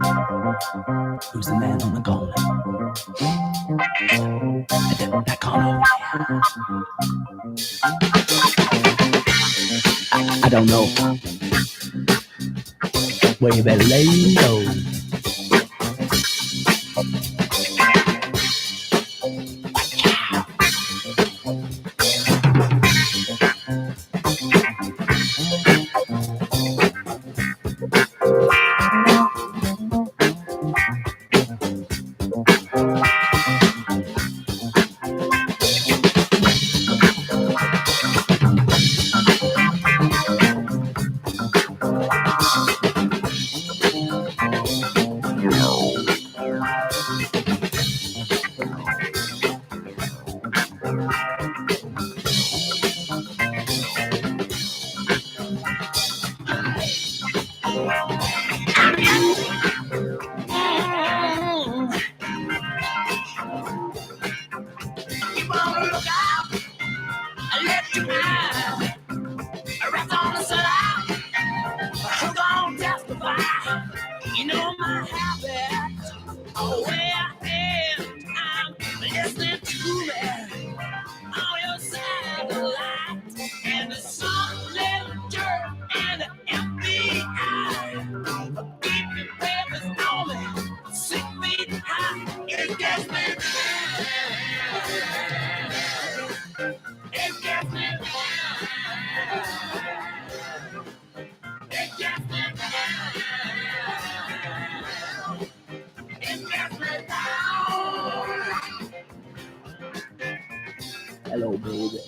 Who's the man on the corner? That corner I don't know. Well, you better lay low. Hello, baby.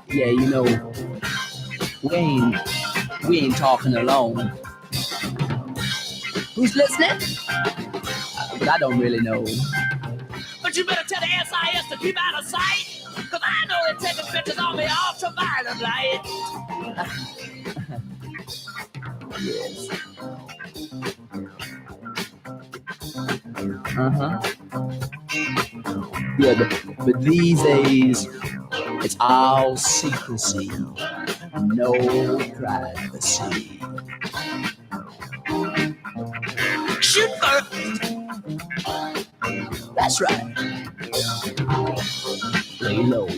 Yeah, you know, we ain't talking alone. Who's listening? But I don't really know. But you better tell the SIS to keep out of sight, cause I know they're taking pictures on the ultraviolet light. Yes. Yeah, but these days, it's all secrecy. No privacy. Shoot first. That's right. Lay low.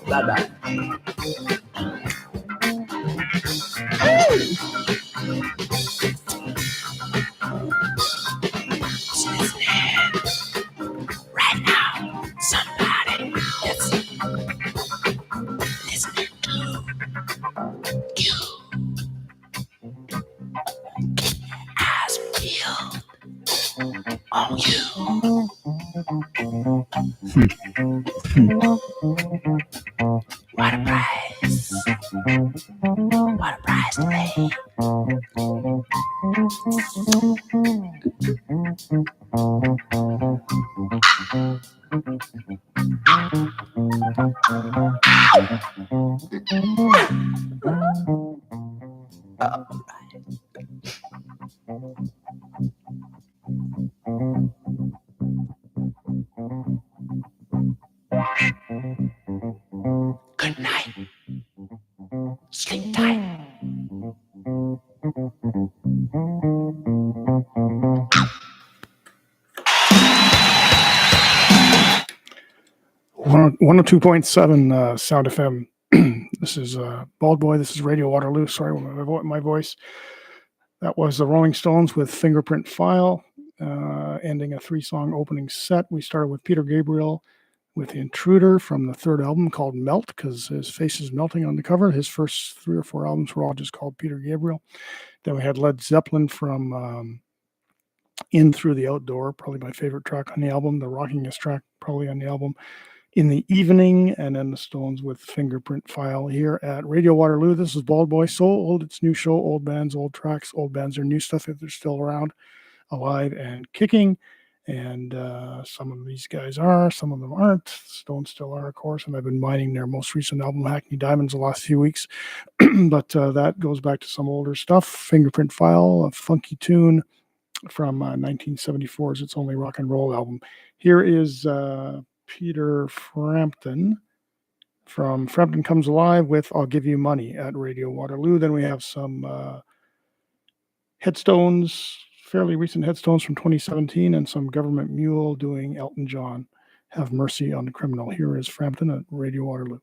Bye-bye. Right now, somebody is listening to you. Eyes peeled on you. What a price. What a price to pay. Good night. Sleep tight. One 102.7 Sound FM. This is Bald Boy. This is Radio Waterloo. Sorry, my voice. That was the Rolling Stones with Fingerprint File, ending a 3-song opening set. We started with Peter Gabriel with The Intruder from the third album called Melt, because his face is melting on the cover. His first 3 or 4 albums were all just called Peter Gabriel. Then we had Led Zeppelin from In Through the Outdoor, probably my favorite track on the album, the rockingest track probably on the album, In the Evening, and then the Stones with Fingerprint File here at Radio Waterloo. This is Bald Boy. So old, it's new show, old bands, old tracks, old bands are new stuff if they're still around, alive and kicking. And some of these guys are, some of them aren't. Stones still are, of course, and I've been mining their most recent album, Hackney Diamonds, the last few weeks. But that goes back to some older stuff. Fingerprint File, a funky tune from 1974's It's Only Rock and Roll album. Here is Peter Frampton from Frampton Comes Alive with I'll Give You Money at Radio Waterloo. Then we have some headstones, fairly recent headstones from 2017, and some Government Mule doing Elton John, Have Mercy on the Criminal. Here is Frampton at Radio Waterloo.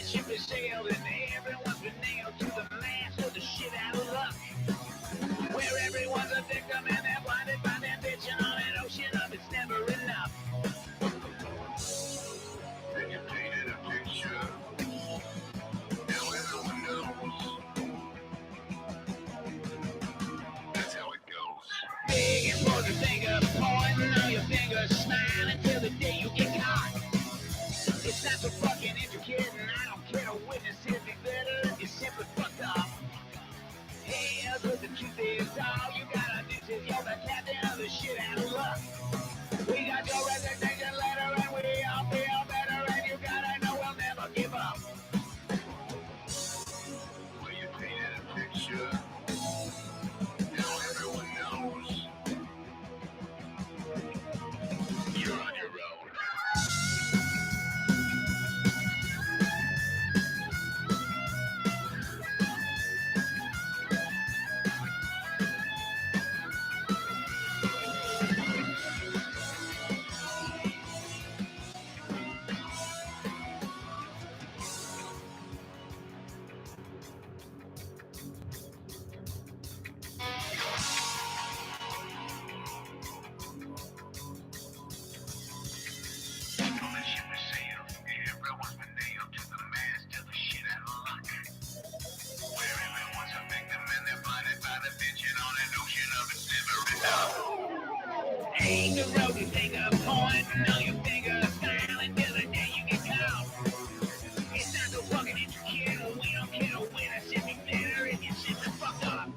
ship is sailed and everyone's been nailed to the mast of the shit out of luck. Where everyone's a victim and they're blinded by their bitch and on an ocean of it's never enough. Then you painted a picture. Now everyone knows. That's how it goes. Big important finger pointing on your finger, smiling till the day you get caught. It's not so fucking intricate and I don't care to witness it. Be better if you simply fucked up. Hey, but the truth is all you gotta do is you're the captain of the shit out of luck. We got your resignation letter and we all feel better and you gotta know we'll never give up. Well, you painted a picture. Now everyone knows. You're on your own. Ain't the road you think of pointing on your finger, smiling till the day you get caught. It's not so fucking intricate, we don't care to win, it should be better if you shit the fuck up.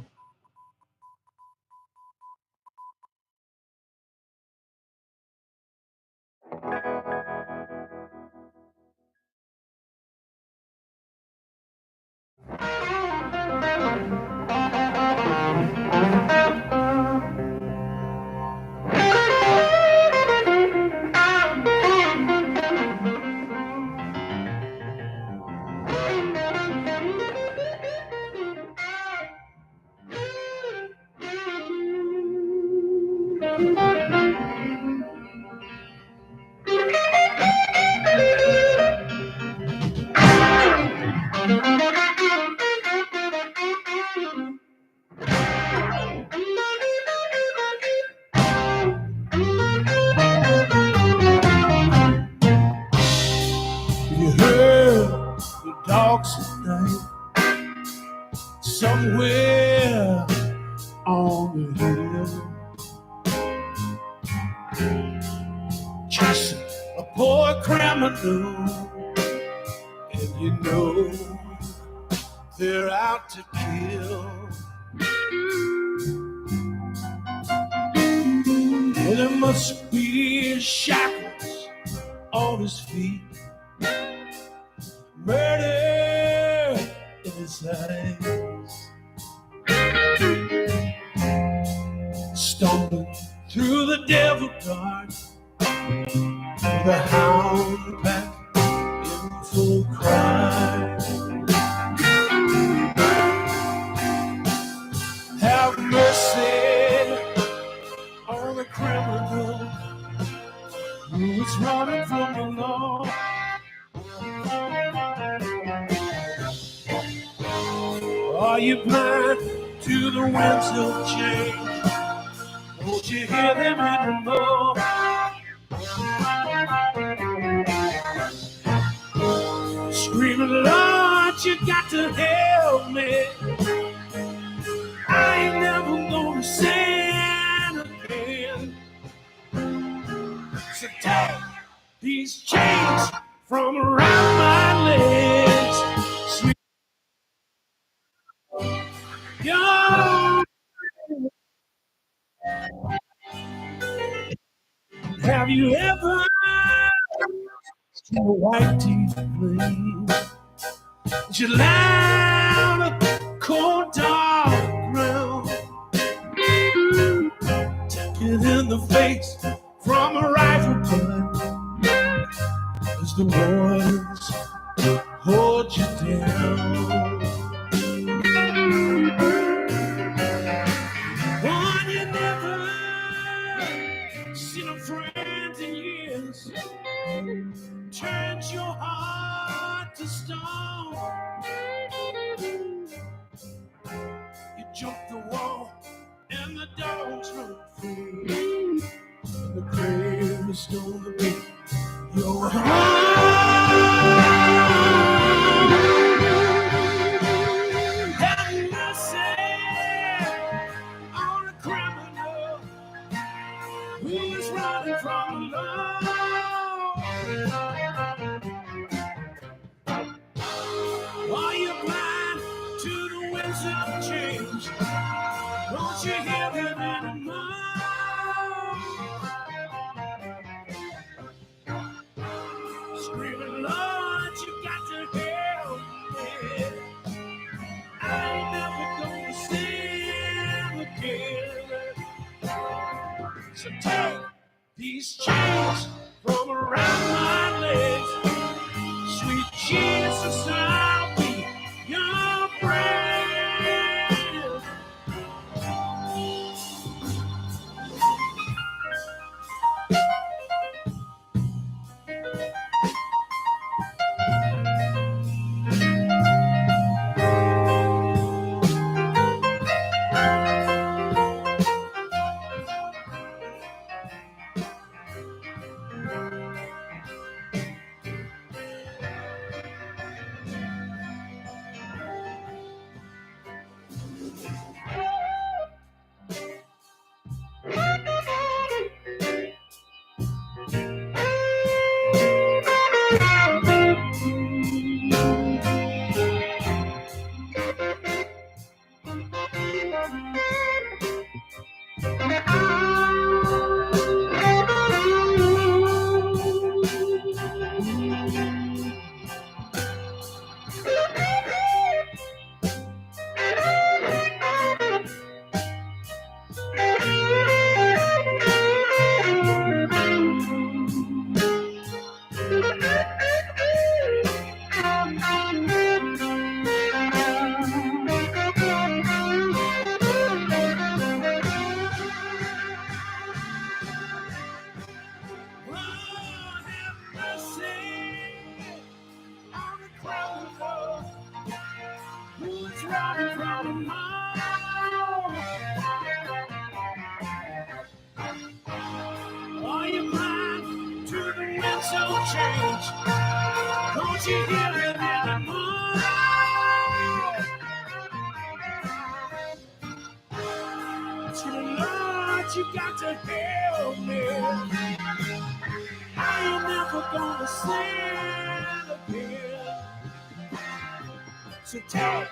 You heard the dogs at night somewhere on the hill, chasing a poor criminal, and you know they're out to kill. Well, there must be shackles on his feet, murder in his eyes, stumbling through the devil dark, the hound pack in full cry. Have mercy on the criminal who is running from the law. Are you blind to the winds of change? Won't you hear them anymore? Screaming, Lord, you got to help me. I ain't never gonna sin again. So take these chains from around my legs. Sweet. Yo, have you ever seen a white teeth gleam? You lie on a cold dark ground, take it in the face from a rifle butt as the waters hold you down. One you never seen a friend in years, turns your heart to stone. You jumped the wall and the dogs run free. The grave is gonna be your home. Have mercy on a criminal who is running from the law. Are you blind to the winds of change? Don't you hear them anymore? Screaming, Lord, you got to help me. I ain't never gonna stand again. So take these chains from around my legs. Sweet Jesus, I'll be your friend. Are you blind to the winds of change? Don't you hear it anymore? Lord, you got to help me. I ain't never gonna stand again. So take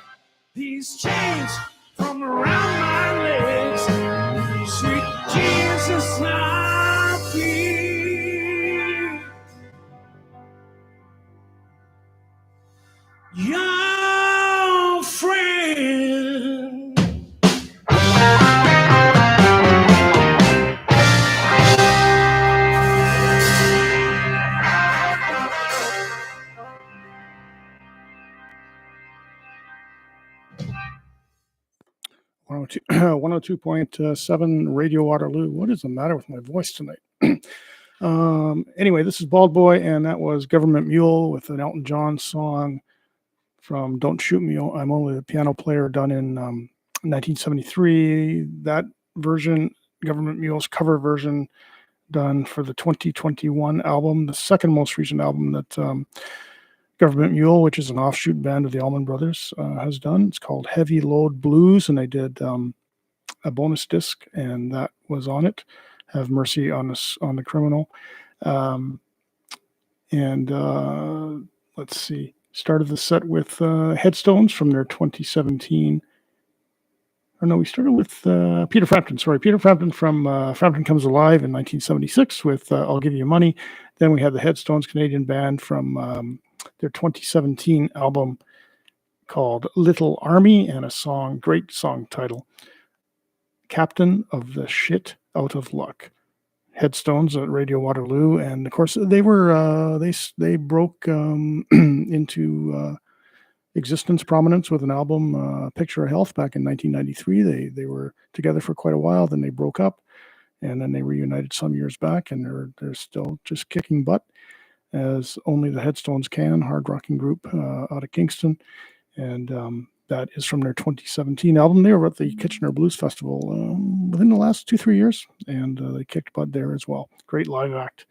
these chains from around my legs. Sweet Jesus, I'll be your friend. Oh 102.7 Radio Waterloo. What is the matter with my voice tonight? Anyway, this is Bald Boy, and that was Government Mule with an Elton John song from Don't Shoot Me, I'm Only a Piano Player, done in 1973. That version, Government Mule's cover version, done for the 2021 album, the second most recent album that Government Mule, which is an offshoot band of the Allman Brothers, has done. It's called Heavy Load Blues, and they did a bonus disc, and that was on it. Have Mercy on the Criminal. Let's see. Started the set with Headstones from their 2017. Or no, we started with Peter Frampton. Sorry, Peter Frampton from Frampton Comes Alive in 1976 with I'll Give You Money. Then we had the Headstones Canadian band from their 2017 album called Little Army, and a song, great song title, Captain of the Shit Out of Luck. Headstones at Radio Waterloo, and of course they were they broke into existence, prominence with an album, Picture of Health, back in 1993. They were together for quite a while, then they broke up, and then they reunited some years back, and they're still just kicking butt. as only the Headstones can, hard rocking group out of Kingston. And that is from their 2017 album. They were at the Kitchener Blues Festival within the last 2-3 years, and they kicked butt there as well. Great live act.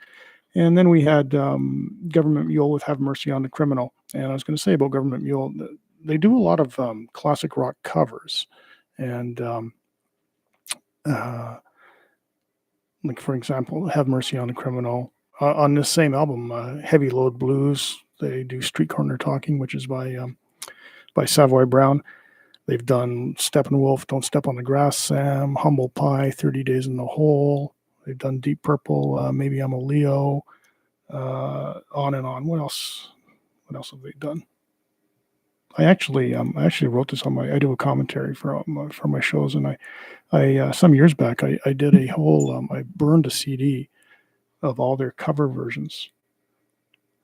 And then we had Government Mule with Have Mercy on the Criminal. And I was going to say about Government Mule, they do a lot of classic rock covers. And like, for example, Have Mercy on the Criminal. On this same album, Heavy Load Blues, they do Street Corner Talking, which is by Savoy Brown. They've done Steppenwolf, Don't Step on the Grass, Sam, Humble Pie, 30 Days in the Hole. They've done Deep Purple, Maybe I'm a Leo, on and on. What else? What else have they done? I actually wrote this on I do a commentary for my shows, and I some years back I did a whole I burned a CD of all their cover versions.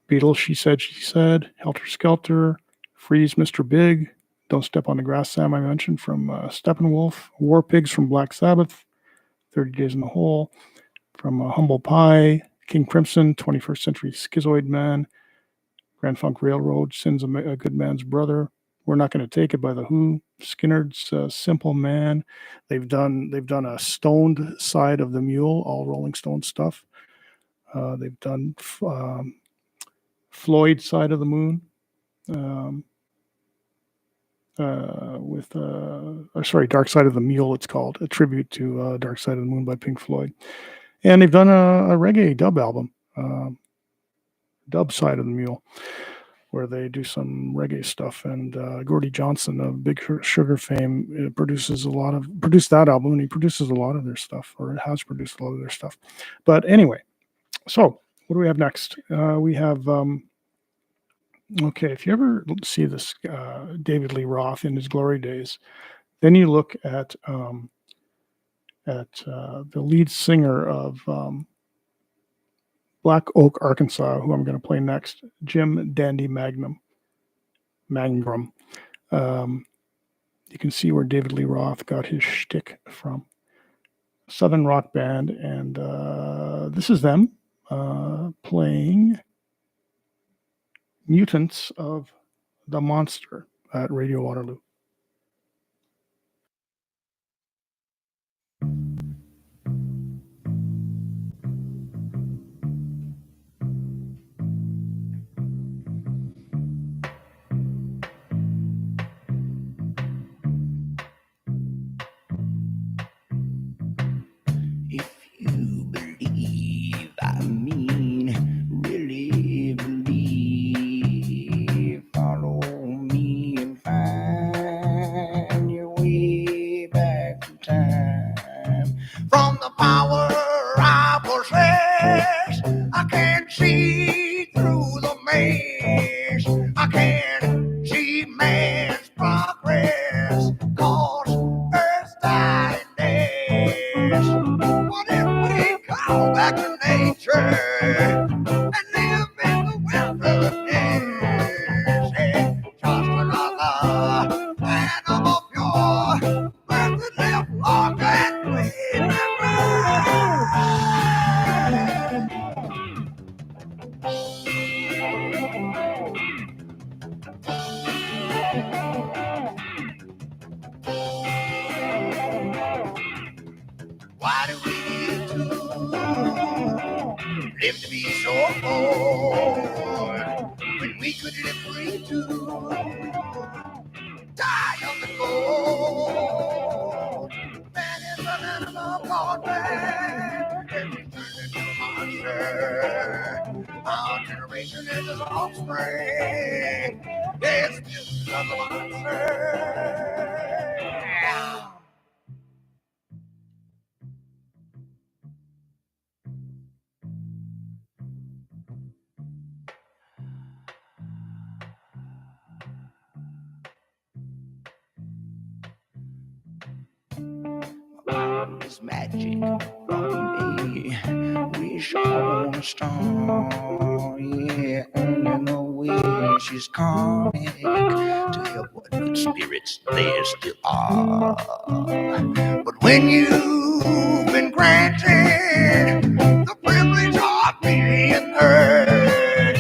Beatles, She Said, Helter Skelter, Freeze, Mr. Big, Don't Step on the Grass, Sam, I mentioned, from Steppenwolf, War Pigs from Black Sabbath, 30 Days in the Hole, from Humble Pie, King Crimson, 21st Century Schizoid Man, Grand Funk Railroad, Sin's a Good Man's Brother, We're Not Going to Take It by The Who, Skinner's Simple Man. They've done a Stoned side of the Mule, all Rolling Stone stuff. They've done Floyd Side of the Moon. Dark Side of the Mule, it's called, a tribute to Dark Side of the Moon by Pink Floyd. And they've done a reggae dub album, Dub Side of the Mule, where they do some reggae stuff. And Gordie Johnson of Big Sugar fame produced that album, and he produces a lot of their stuff, or has produced a lot of their stuff. But anyway, so what do we have next? We have okay, if you ever see this David Lee Roth in his glory days, then you look at the lead singer of Black Oak, Arkansas, who I'm going to play next, Jim Dandy Mangrum. You can see where David Lee Roth got his shtick from. Southern rock band, and this is them playing Mutants of the Monster at Radio Waterloo. If you believe, I mean, really believe, follow me and find your way back to time. From the power I possess, I can't see through the maze. I can't see man's progress, 'cause Earth's dying days. What if we go back to nature and live in the wilderness? It's just another animal pure, but to live long and clean and right. Why do we need to live to be so bored when we could live free to die on the road? Man is an animal called man, and we turn into a monster. Our generation is his offspring. Yes, this is another monster. It's magic from me. Wish on a star, yeah, earning a wish is karmic to help what good spirits there still are. But when you've been granted the privilege of being heard,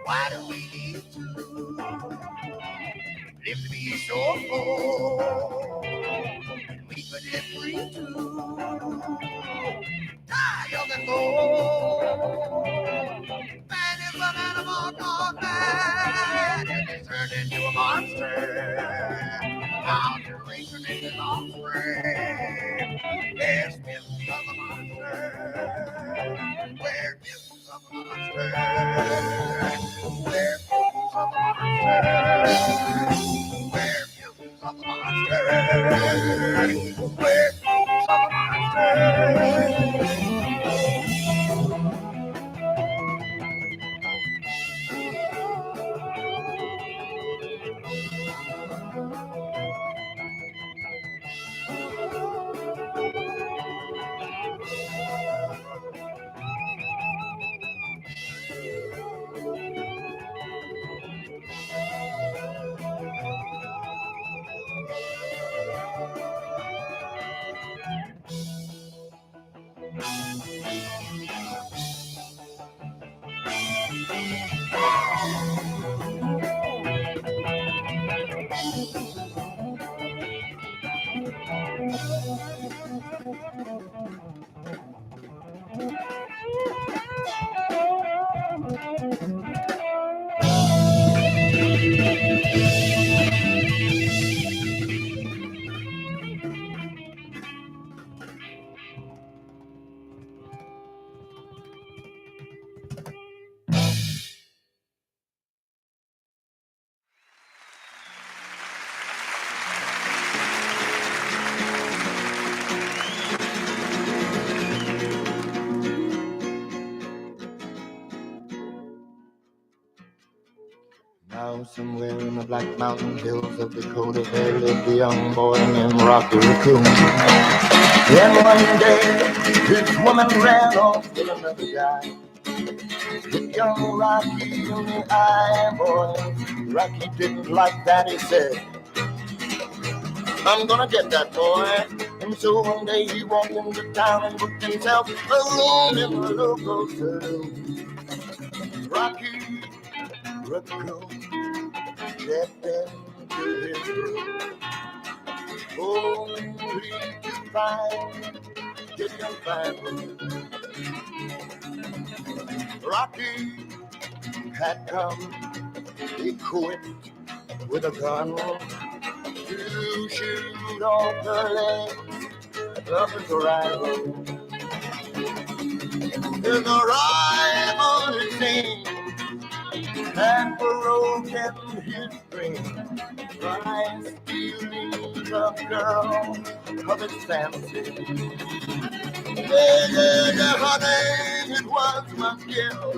Why do we need to live to be so full? We could live free to die on the floor. Man is an animal gone mad, and he's turned into a monster. Our generation is his offspring. There's millions of a monster. We're millions of a monster. We're millions of a monster. We're millions of a monster. We're millions of a monster. Now somewhere in the Black Mountain Hills of Dakota, there lived a young boy named Rocky Raccoon. Then one day, this woman ran off with another guy. Hit young Rocky in the eye, boy. Rocky didn't like that, he said, I'm gonna get that boy. And so one day he walked into town and booked himself a room in the local saloon. Rocky Raccoon stepped into his room, only to find his young family. Rocky had come equipped with a gun to shoot off the legs of his rival. His rival, it seemed, had broken his dream by stealing the girl of his fancy. Yeah, her name, it was Miguel,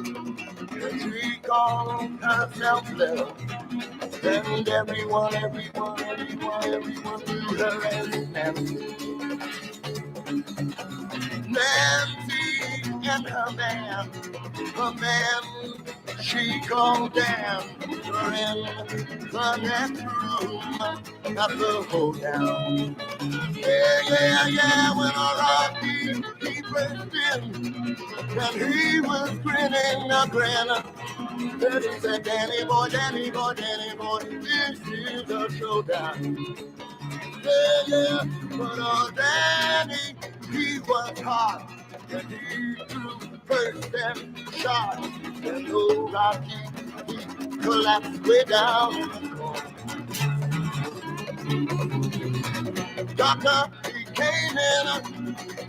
and she called herself Lil. And everyone knew her as Nancy. Nancy and her man she called Dan, were in the next room at the hotel. Yeah, when Rocky, he burst in, and he was grinning a grin. Then he said, Danny boy, this is a showdown. Yeah, but Danny, he was hot, and he threw first and shot, and old Rocky, he collapsed way down in the corner. Doctor, he came in,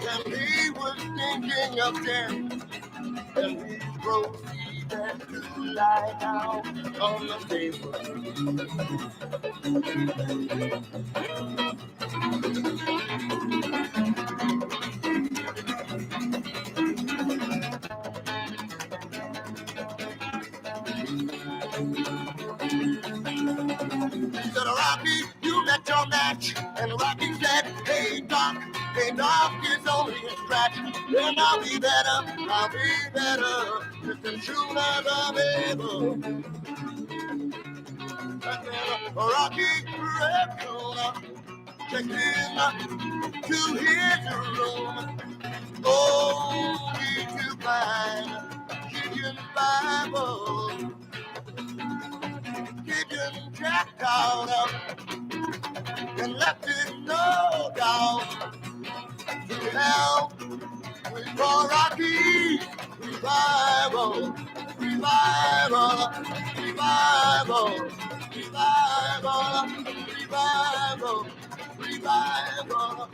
and he was thinking of death, and he proceeded to lie down on the table. Said, Rocky, you met your match. And Rocky said, hey doc, it's only a scratch. Then I'll be better, just as soon as I'm able. And then Rocky Raccoon checked in to his room, only to find Gideon's Bible been jacked out and left in no doubt. To hell with Rocky revival, revival, revival, revival, revival, revival,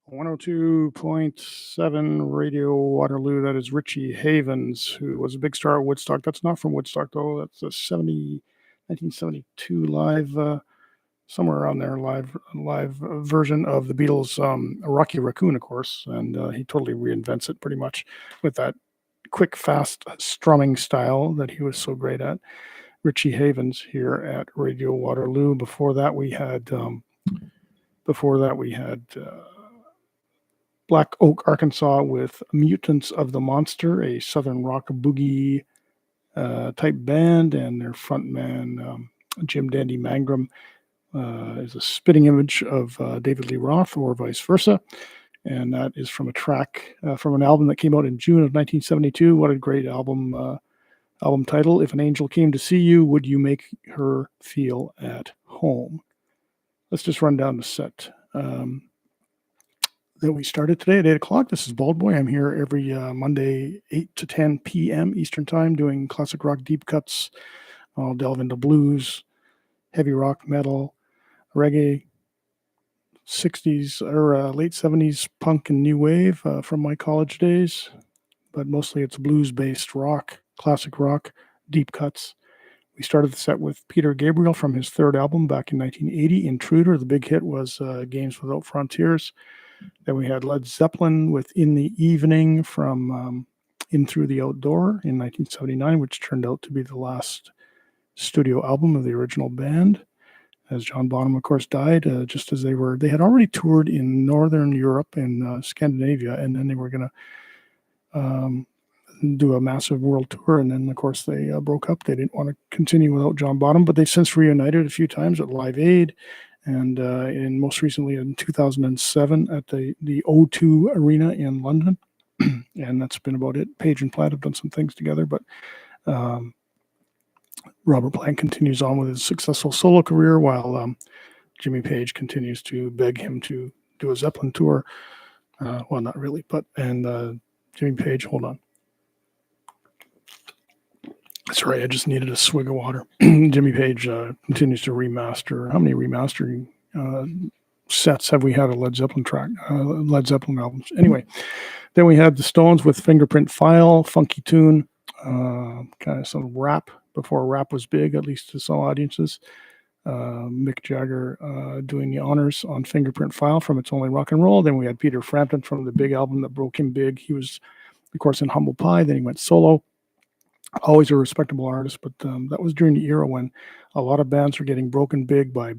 One 102.7 Radio Waterloo. That is Richie Havens, who was a big star at Woodstock. That's not from Woodstock, though. That's a 1972 live, somewhere around there, live version of the Beatles' Rocky Raccoon, of course. And he totally reinvents it pretty much with that quick, fast strumming style that he was so great at. Richie Havens here at Radio Waterloo. Before that, we had Black Oak, Arkansas, with Mutants of the Monster, a southern rock boogie type band, and their frontman, Jim Dandy Mangrum, is a spitting image of David Lee Roth, or vice versa. And that is from a track from an album that came out in June of 1972. What a great album title. If an Angel Came to See You, Would You Make Her Feel at Home? Let's just run down the set that we started today at 8 o'clock. This is Bald Boy. I'm here every Monday, 8 to 10 p.m. Eastern Time, doing classic rock deep cuts. I'll delve into blues, heavy rock, metal, reggae, 60s or late 70s punk and new wave from my college days. But mostly it's blues-based rock, classic rock, deep cuts. We started the set with Peter Gabriel from his third album back in 1980, Intruder. The big hit was Games Without Frontiers. Then we had Led Zeppelin with In the Evening from In Through the Outdoor in 1979, which turned out to be the last studio album of the original band, as John Bonham, of course, died just as they had already toured in Northern Europe and Scandinavia, and then they were going to do a massive world tour, and then, of course, they broke up. They didn't want to continue without John Bonham, but they've since reunited a few times at Live Aid, and most recently in 2007 at the O2 Arena in London. And that's been about it. Page and Plant have done some things together, but Robert Plant continues on with his successful solo career, while Jimmy Page continues to beg him to do a Zeppelin tour. Well, not really, but Jimmy Page, hold on. Sorry, I just needed a swig of water. Jimmy Page continues to remaster. How many remastering sets have we had of Led Zeppelin albums? Anyway, then we had the Stones with Fingerprint File, funky tune, kind of some rap before rap was big, at least to some audiences. Mick Jagger doing the honors on Fingerprint File from It's Only Rock and Roll. Then we had Peter Frampton from the big album that broke him big. He was, of course, in Humble Pie. Then he went solo. Always a respectable artist, but that was during the era when a lot of bands were getting broken big by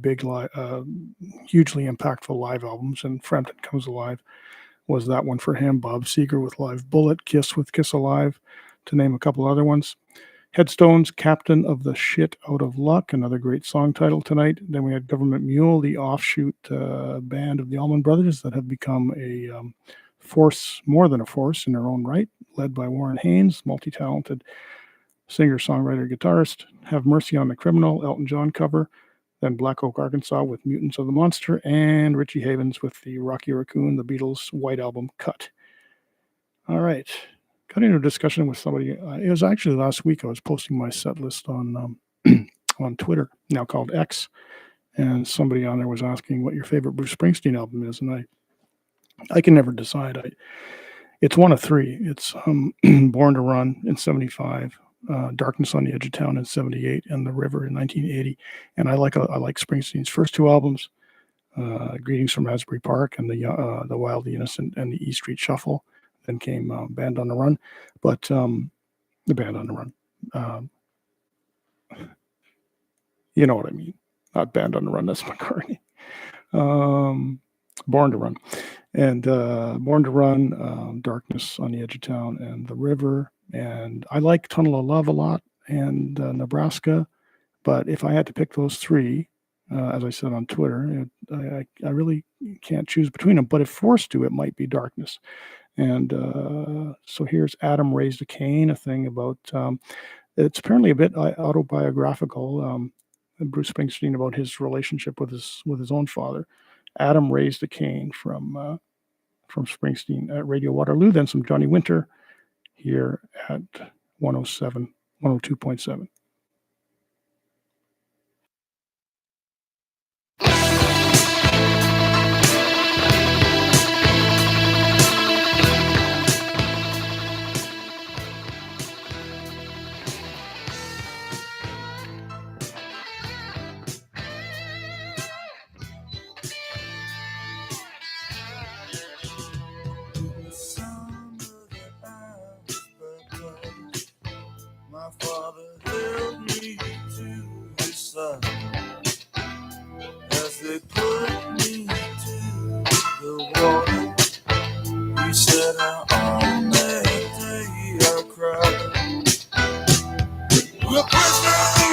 hugely impactful live albums, and Frampton Comes Alive was that one for him. Bob Seger with Live Bullet, Kiss with Kiss Alive, to name a couple other ones. Headstones, Captain of the Shit Out of Luck, another great song title tonight. Then we had Government Mule, the offshoot band of the Allman Brothers that have become a force, more than a force in their own right, led by Warren Haynes, multi-talented singer, songwriter, guitarist. Have Mercy on the Criminal, Elton John cover. Then Black Oak, Arkansas with Mutants of the Monster, and Richie Havens with the Rocky Raccoon, the Beatles' White Album cut. All right. Got into a discussion with somebody. It was actually last week. I was posting my set list on on Twitter, now called X, and somebody on there was asking what your favorite Bruce Springsteen album is, and I can never decide. It's one of three. It's Born to Run in '75, Darkness on the Edge of Town in '78, and The River in 1980. And I like Springsteen's first two albums, Greetings from Asbury Park and the Wild, the Innocent, and the E Street Shuffle. Then came Band on the Run, but the Band on the Run. You know what I mean. Not Band on the Run, that's McCartney. Born to Run. And Born to Run, Darkness on the Edge of Town, and The River. And I like Tunnel of Love a lot, and Nebraska. But if I had to pick those three, as I said on Twitter, I really can't choose between them. But if forced to, it might be Darkness. And so here's Adam Raised a Cain, a thing about, it's apparently a bit autobiographical, Bruce Springsteen, about his relationship with his own father. Adam Raised a Cain from Springsteen at Radio Waterloo, then some Johnny Winter here at 102.7. My father held me to his side as they put me to the water. He said, on that day I cried. We're prisoners of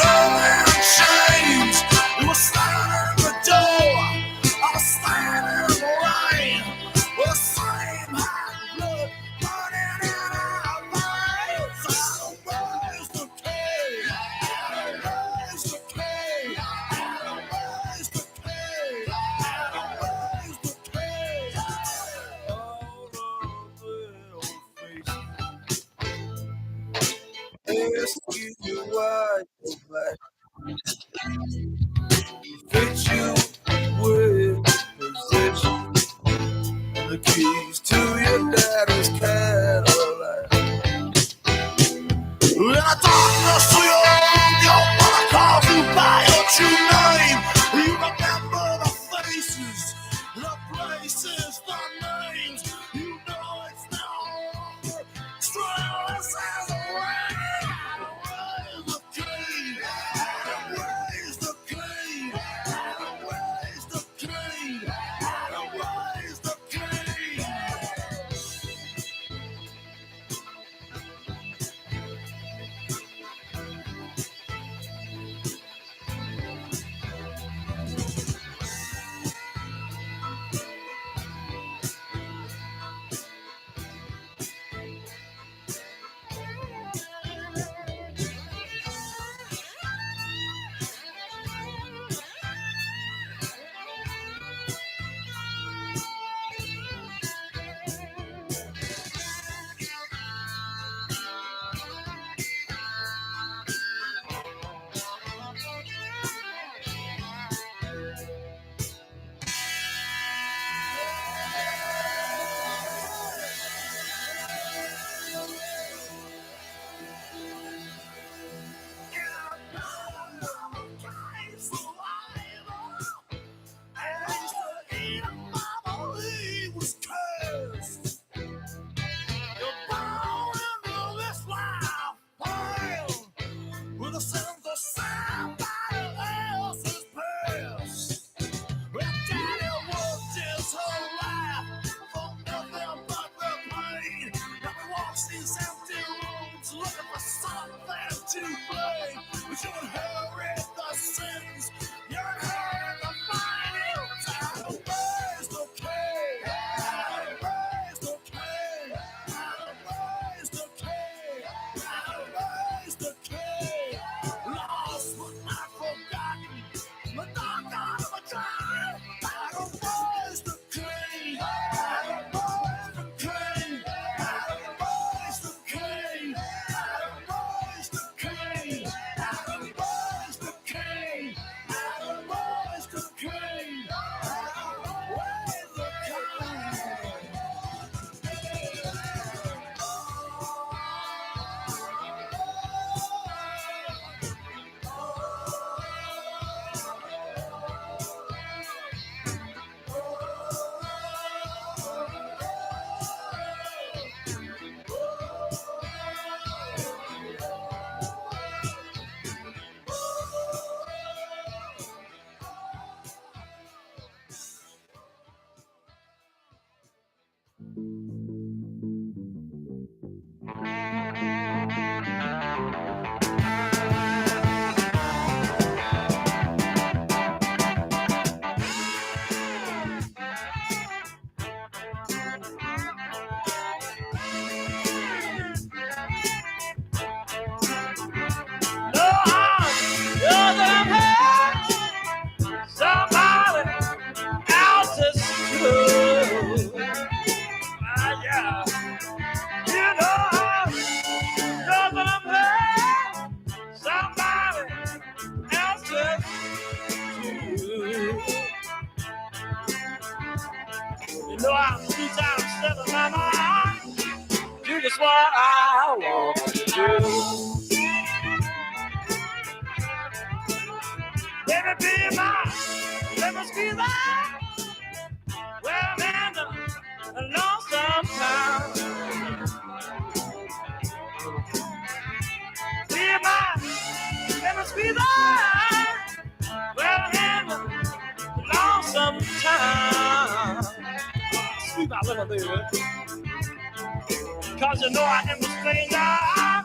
love and chains. We were standing at the door. I was standing in the rain. We're same hot blood running in our veins. Adam raised the king. Adam raised the king. Adam raised the king. Adam raised the king. All of their faces. Ask you why you're black. Fit you with possession and the keys to your daddy's Cadillac. In the darkness of your room, your mother calls you by your true name. You remember the faces, the places, the names. You know it's no longer stress as a rain. Raise the king, raise the king, raise the king, raise the king. These empty rooms But you inherit the sins. You inherit the findings. Adam raised the king. Adam raised the king. Adam raised the king. Adam raised the king. Lost but not forgotten. The dark God of a child. Adam raised the king. Adam raised the king. Adam raised the king. Adam raised the king. Adam raised the king. Adam raised the king. Adam raised the somebody else's school. Yeah. You know you're gonna pay somebody else's school. You know I'm 2 times 7, mama. Do just what I want to do. Baby, be mine. Let me be there. Well, man, a lonesome town. Be mine. Let me be there. Well, man, a lonesome town. Sweet my little baby. Cause you know I am a stranger. I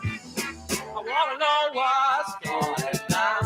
wanna know what's going down.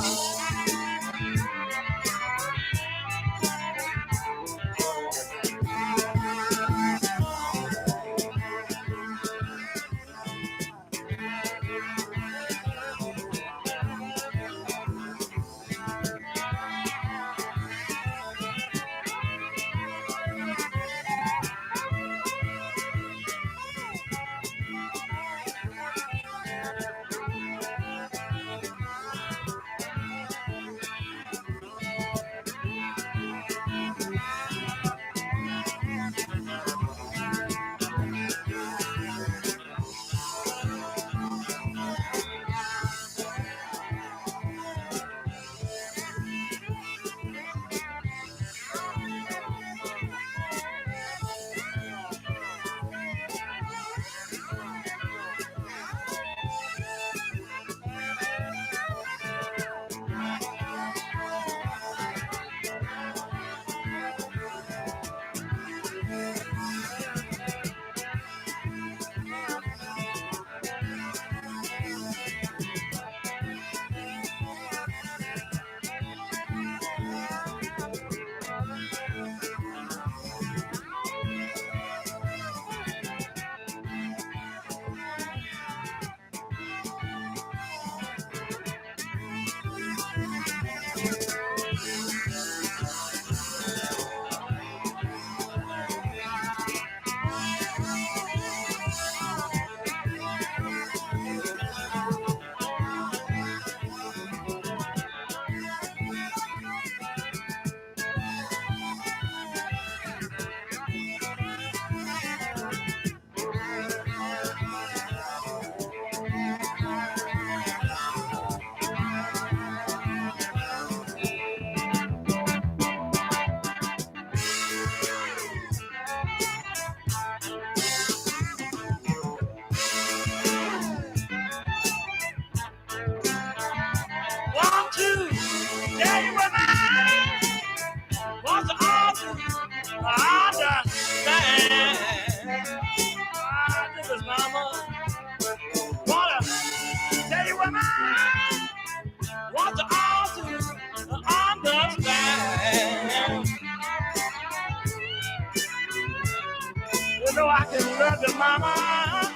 love your mama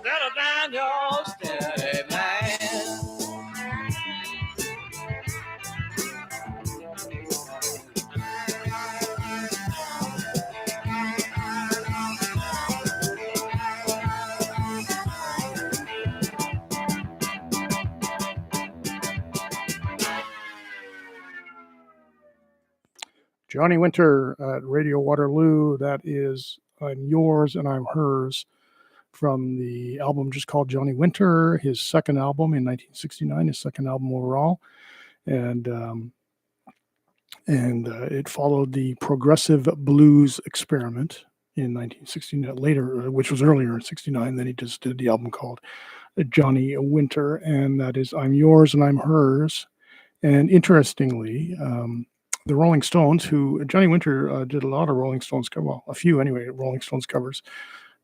better than your steady man. Johnny Winter at Radio Waterloo. That is I'm Yours and I'm Hers from the album just called Johnny Winter, his second album in 1969, his second album overall. And it followed the Progressive Blues Experiment in 1969, later, which was earlier in 69. Then he just did the album called Johnny Winter, and that is I'm Yours and I'm Hers. And interestingly, the Rolling Stones, who Johnny Winter did a lot of Rolling Stones, well, a few anyway, Rolling Stones covers.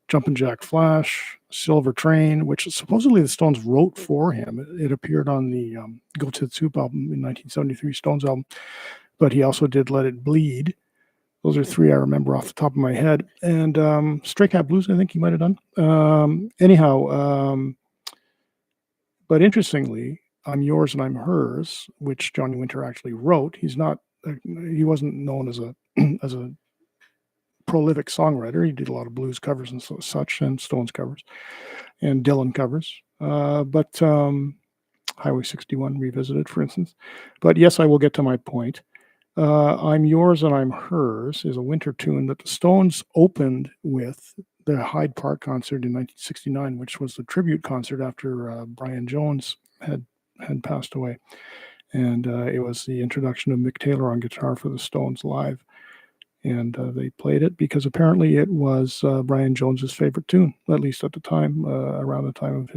Jumpin' Jack Flash, Silver Train, which supposedly the Stones wrote for him. It appeared on the Go to the Soup album in 1973, Stones album. But he also did Let It Bleed. Those are three I remember off the top of my head. And Stray Cat Blues, I think he might have done. But interestingly, I'm Yours and I'm Hers, which Johnny Winter actually wrote. He wasn't known as a as a prolific songwriter. He did a lot of blues covers and such, and Stones covers, and Dylan covers. But Highway 61 Revisited, for instance. But yes, I will get to my point. I'm Yours and I'm Hers is a Winter tune that the Stones opened with the Hyde Park concert in 1969, which was the tribute concert after Brian Jones had passed away. And it was the introduction of Mick Taylor on guitar for the Stones live. And they played it because apparently it was Brian Jones's favorite tune, at least at the time, around the time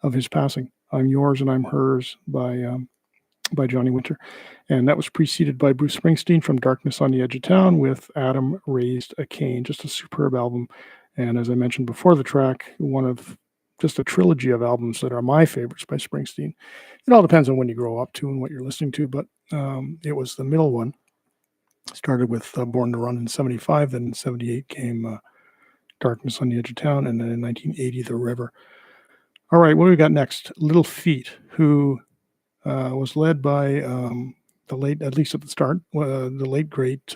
of his passing. I'm Yours and I'm Hers by Johnny Winter. And that was preceded by Bruce Springsteen from Darkness on the Edge of Town with Adam Raised a Cane, just a superb album. And as I mentioned before the track, one of just a trilogy of albums that are my favorites by Springsteen. It all depends on when you grow up to and what you're listening to, but it was the middle one. Started with Born to Run in 75, then in 78 came Darkness on the Edge of Town, and then in 1980, The River. All right, what do we got next? Little Feat, who was led by the late, at least at the start, the late, great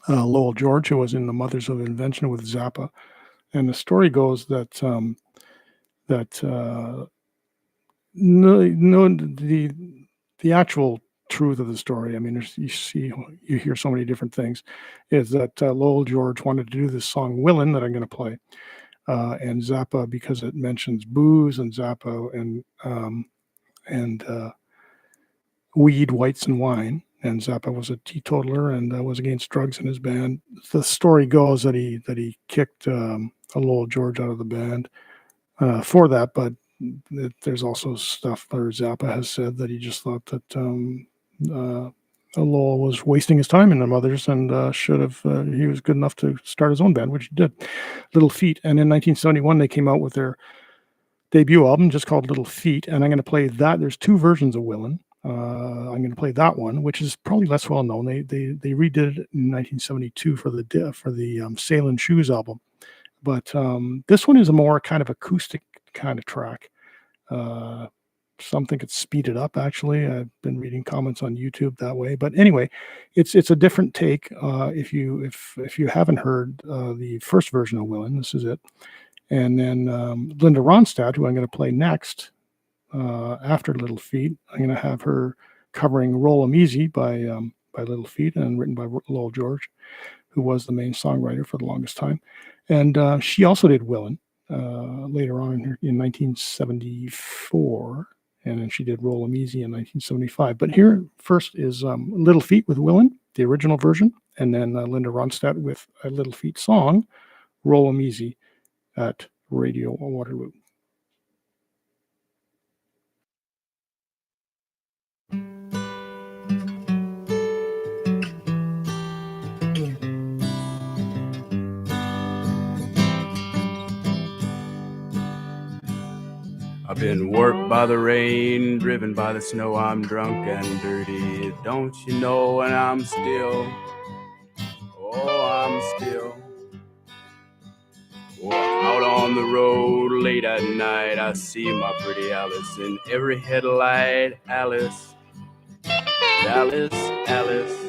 Lowell George, who was in The Mothers of Invention with Zappa. And the story goes that the actual truth of the story, I mean, you hear so many different things, is that Lowell George wanted to do this song Willin' that I'm going to play, and Zappa, because it mentions booze and Zappa and weed, whites, and wine, and Zappa was a teetotaler and was against drugs in his band. The story goes that he kicked Lowell George out of the band for that, but there's also stuff where Zappa has said that he just thought that Lowell was wasting his time in The Mothers and should have, he was good enough to start his own band, which he did, Little Feat. And in 1971, they came out with their debut album just called Little Feat, and I'm going to play that. There's two versions of Willin'. I'm going to play that one, which is probably less well known. They redid it in 1972 for the Sail and Shoes album, but this one is a more kind of acoustic kind of track. Some think it's speeded up. Actually, I've been reading comments on YouTube that way. But anyway, it's a different take. If you haven't heard the first version of Willin', this is it. And then Linda Ronstadt, who I'm going to play next. After Little Feat, I'm going to have her covering Roll 'Em Easy by Little Feat and written by Lowell George, who was the main songwriter for the longest time. And she also did Willin' later on in 1974, and then she did Roll 'Em Easy in 1975. But here first is Little Feat with Willin', the original version, and then Linda Ronstadt with a Little Feat song, Roll 'Em Easy, at Radio Waterloo. I've been worked by the rain, driven by the snow, I'm drunk and dirty, don't you know, and I'm still Out on the road late at night, I see my pretty Alice in every headlight. Alice, Alice, Alice.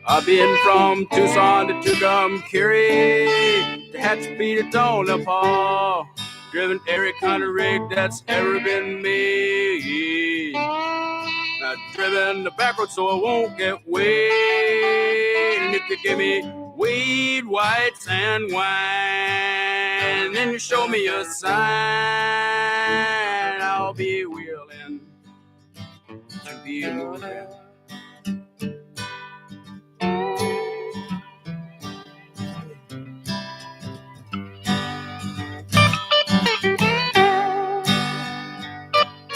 I've been from Tucson to Tucumcari, to Hatchapee to Tonopah, driven every kind of rig that's ever been made. I've driven the back road so I won't get weighed. And if you give me weed, whites, and wine, then you show me a sign, I'll be willing to be moving.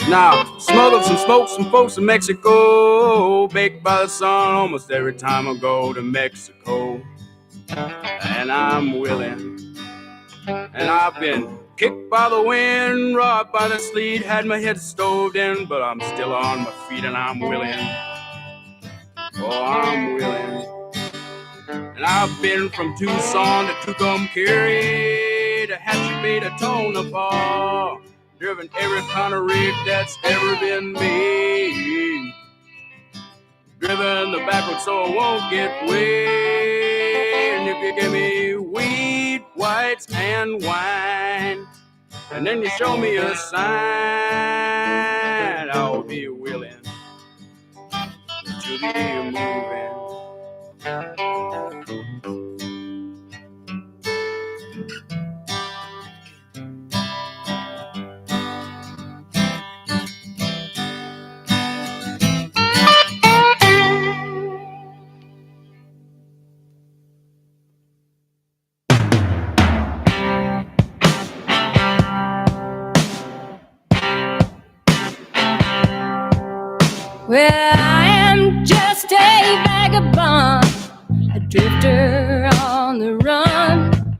Now, smuggled some smokes from folks in Mexico, baked by the sun almost every time I go to Mexico. And I'm willing. And I've been kicked by the wind, rocked by the sleet, had my head stoved in, but I'm still on my feet and I'm willing. Oh, I'm willing. And I've been from Tucson to Tucumcari, to Hatchapee to Tonopah, driven every kind of rig that's ever been made. Driven the back road so I won't get weighed. And if you give me weed, whites, and wine, and then you show me a sign, I'll be willing to be moving. Well, I am just a vagabond, a drifter on the run,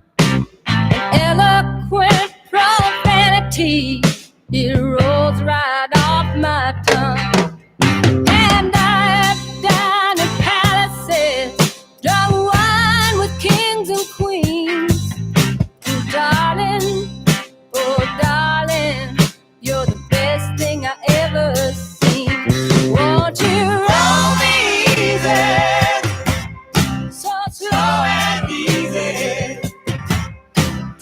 an eloquent profanity, it rolls right off my tongue. And I've dined at palaces, drunk wine with kings and queens. Oh darling, you're the best thing I ever seen. Won't you roll me easy, so slow and easy?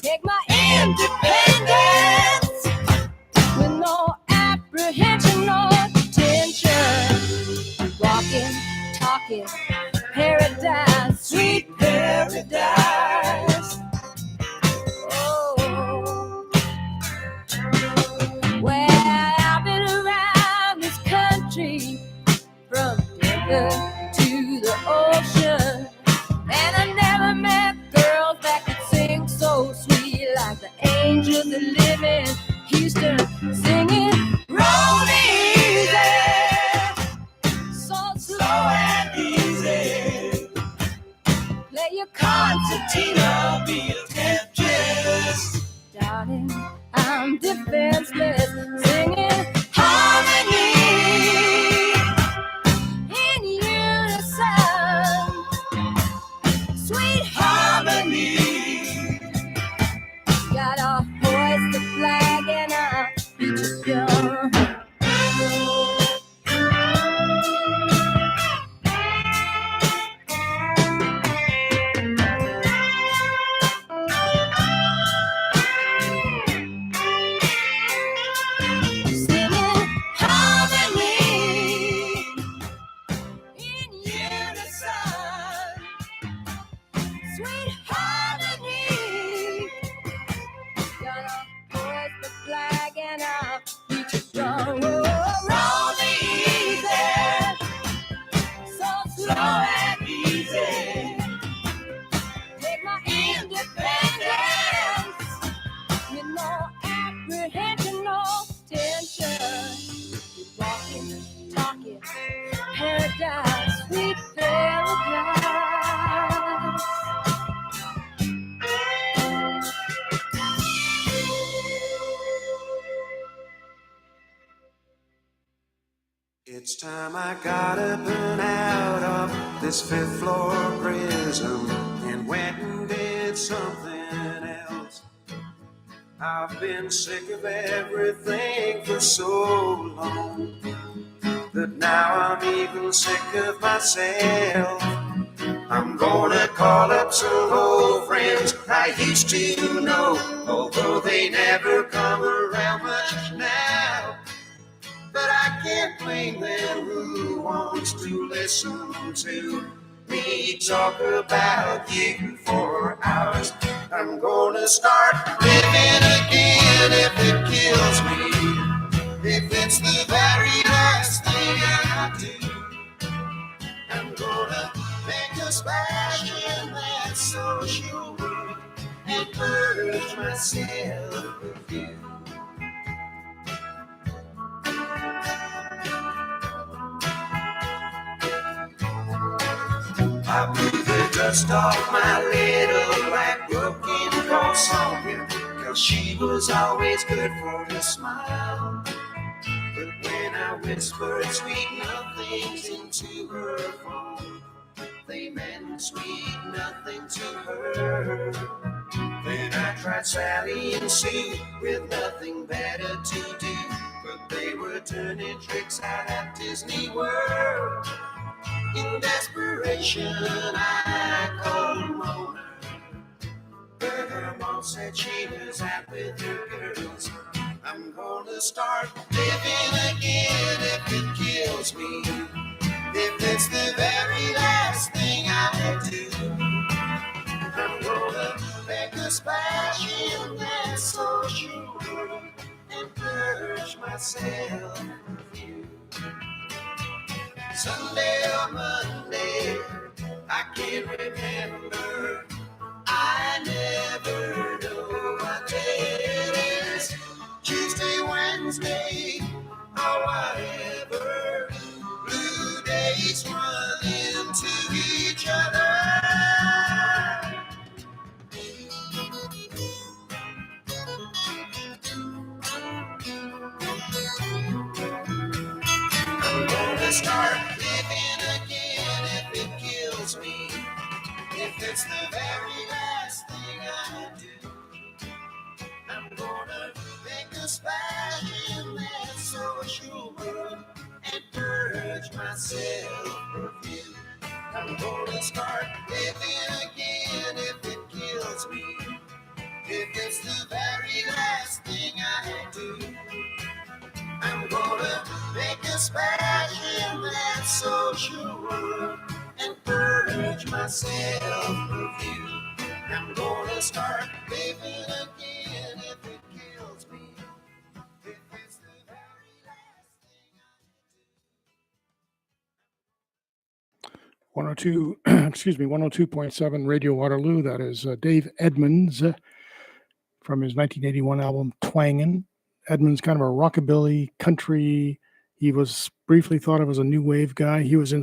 Take my independence with no apprehension or tension. Walking, talking, paradise, sweet paradise. Oh, well, I've been around this country from Denver to the ocean, and I never met girls that could sing so sweet like the angels that live in Houston, singing roll me easy, so slow and easy. Play your concertina, be a temptress. Darling, I'm defenseless, singing harmony in unison, sweet harmony. Gotta hoist the flag and I'll beat your drum. Singing harmony in unison, sweet harmony. Gonna hoist the flag and I'll beat your drum. Oh, roll me easy, so slow and easy. Take my independence with no apprehension, no tension. Walking, talking, paradise, sweet paradise. It's time I gotta burn out of this fifth floor prism and went and did something else. I've been sick of everything for so long that now I'm even sick of myself. I'm gonna call up some old friends I used to know, although they never come around much now. But I can't blame them. Who wants to listen to me talk about you for hours? I'm gonna start living again if it kills me, if it's the very last thing I do. I'm gonna make a splash in that social and purge myself of you. I blew the dust off my little black broken croissant, 'cause she was always good for a smile. But when I whispered sweet nothings into her phone, they meant sweet nothing to her. Then I tried Sally and Sue with nothing better to do, but they were turning tricks out at Disney World. In desperation, I called Mona, but her mom said she was out with her girls. I'm gonna start living again if it kills me, if it's the very last thing I do. I'm gonna make a splash in that social world and purge myself of you. Sunday or Monday, I can't remember. I never know what day it is. Tuesday, Wednesday, or whatever. Blue days run into each other. I'm gonna start living again if it kills me, if it's the very last thing I do. I'm gonna make a splash in that social world and purge myself of you. I'm gonna start living again if it kills me, if it's the very last thing I do. I'm gonna make a splash in that social world and purge myself of you. I'm gonna start living again if it kills me, if it's the very last thing I do. 102, excuse me, 102.7 Radio Waterloo. That is Dave Edmunds from his 1981 album Twangin'. Edmunds, kind of a rockabilly country. He was briefly thought of as a new wave guy. He was in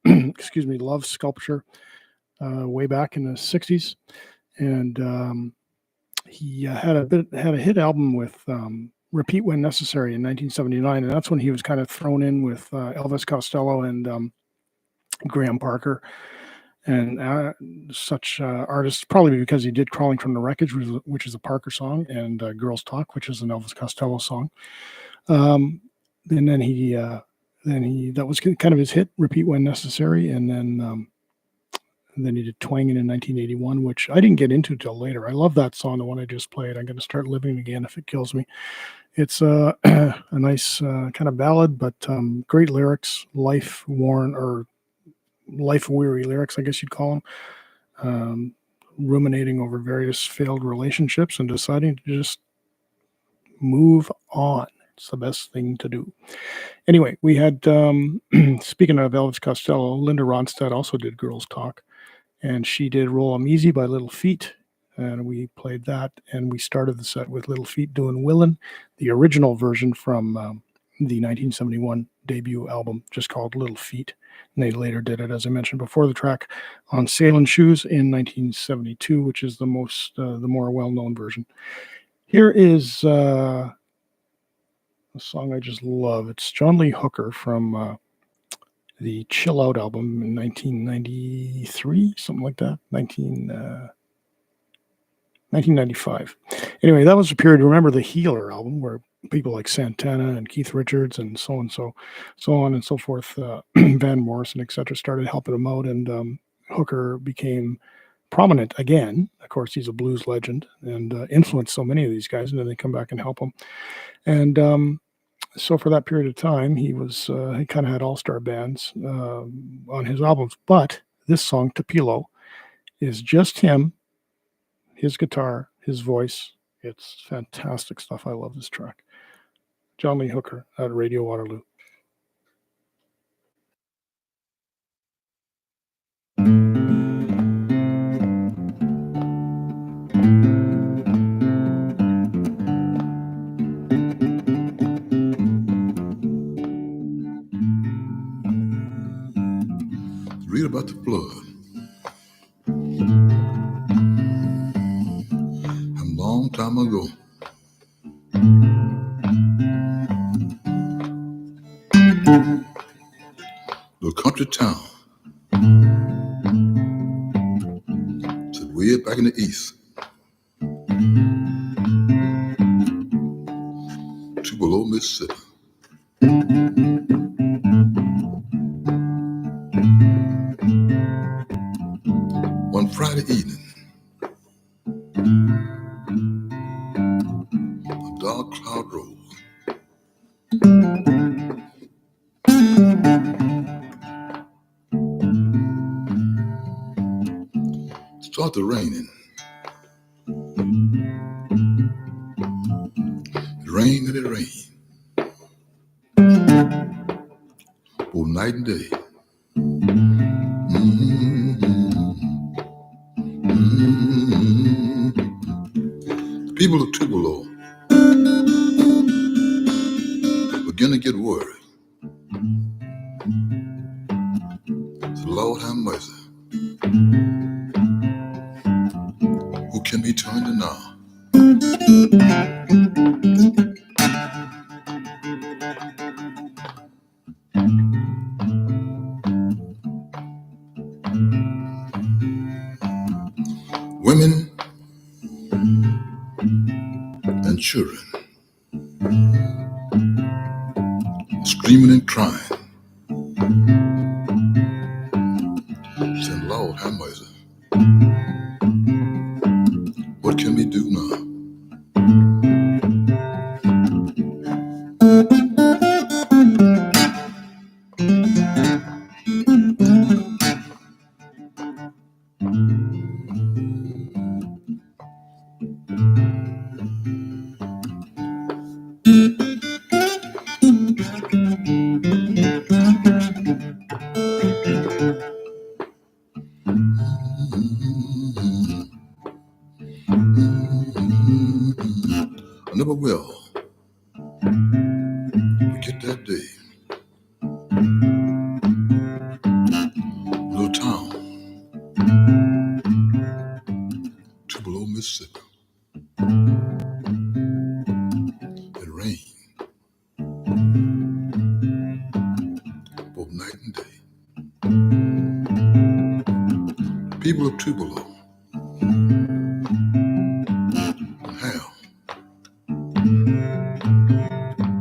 excuse me, Love Sculpture way back in the 60s, and he had a hit album with Repeat When Necessary in 1979, and that's when he was kind of thrown in with Elvis Costello and Graham Parker and such artists, probably because he did Crawling from the Wreckage, which is a Parker song, and Girls Talk, which is an Elvis Costello song. And then that was kind of his hit, Repeat When Necessary, and then he did Twangin' in 1981, which I didn't get into till later. I love that song, the one I just played. I'm going to start living again if it kills me. It's a nice kind of ballad, but great lyrics, life-worn or life-weary lyrics, I guess you'd call them. Ruminating over various failed relationships and deciding to just move on. It's the best thing to do. Anyway, we had, speaking of Elvis Costello, Linda Ronstadt also did Girls Talk, and she did Roll 'Em Easy by Little Feat, and we played that, and we started the set with Little Feat doing Willin', the original version from the 1971 debut album, just called Little Feat, and they later did it, as I mentioned before the track, on Sailin' Shoes in 1972, which is the more well-known version. Here is a song I just love. It's John Lee Hooker from the Chill Out album in 1993, something like that. 1995. Anyway, that was a period. Remember the Healer album, where people like Santana and Keith Richards and so on and so forth, Van Morrison, etc., started helping him out, and Hooker became prominent again. Of course, he's a blues legend and influenced so many of these guys, and then they come back and help him. And so for that period of time, he kind of had all-star bands on his albums. But this song, Tupelo, is just him, his guitar, his voice. It's fantastic stuff. I love this track. John Lee Hooker at Radio Waterloo. Read about the flood. A long time ago. The country town. Said way back in the east. Tupelo, Mississippi. One Friday evening, a dark cloud rose. Started raining. It rained and it rained. Both night and day. The people of Tupelo began to get worried. So Lord have mercy. Who can be turned to now? Women and children screaming and crying, saying, Lord have mercy. What can we do now? I never will forget that day. Little town, Tupelo, Mississippi. It rained both night and day. People of Tupelo have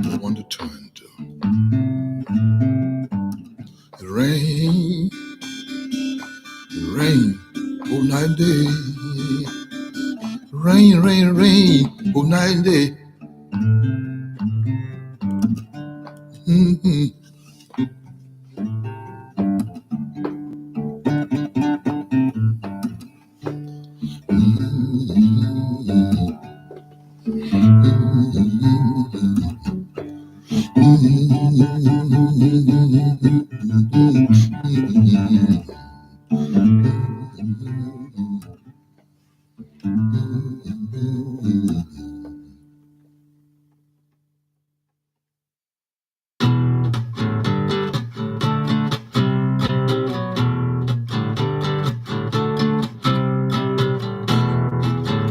no one to turn to. It rained both night and day. Rain, both night and day. Mm-hmm.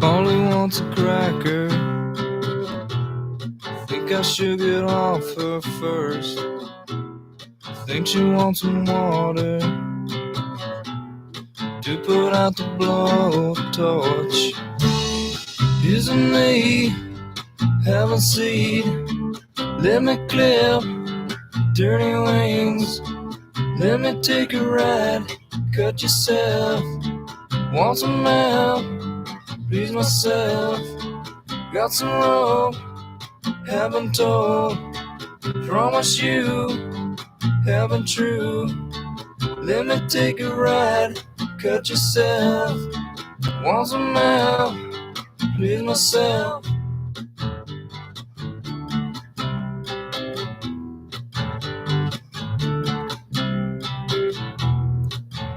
Polly wants a cracker. Think I should get off her first. Think she wants some water to put out the blowtorch. Isn't me haven't seen? Let me clip dirty wings. Let me take a ride. Cut yourself. Want some help? Please myself. Got some rope. Haven't told. Promise you. Haven't true. Let me take a ride. Cut yourself. Want some help? Please myself.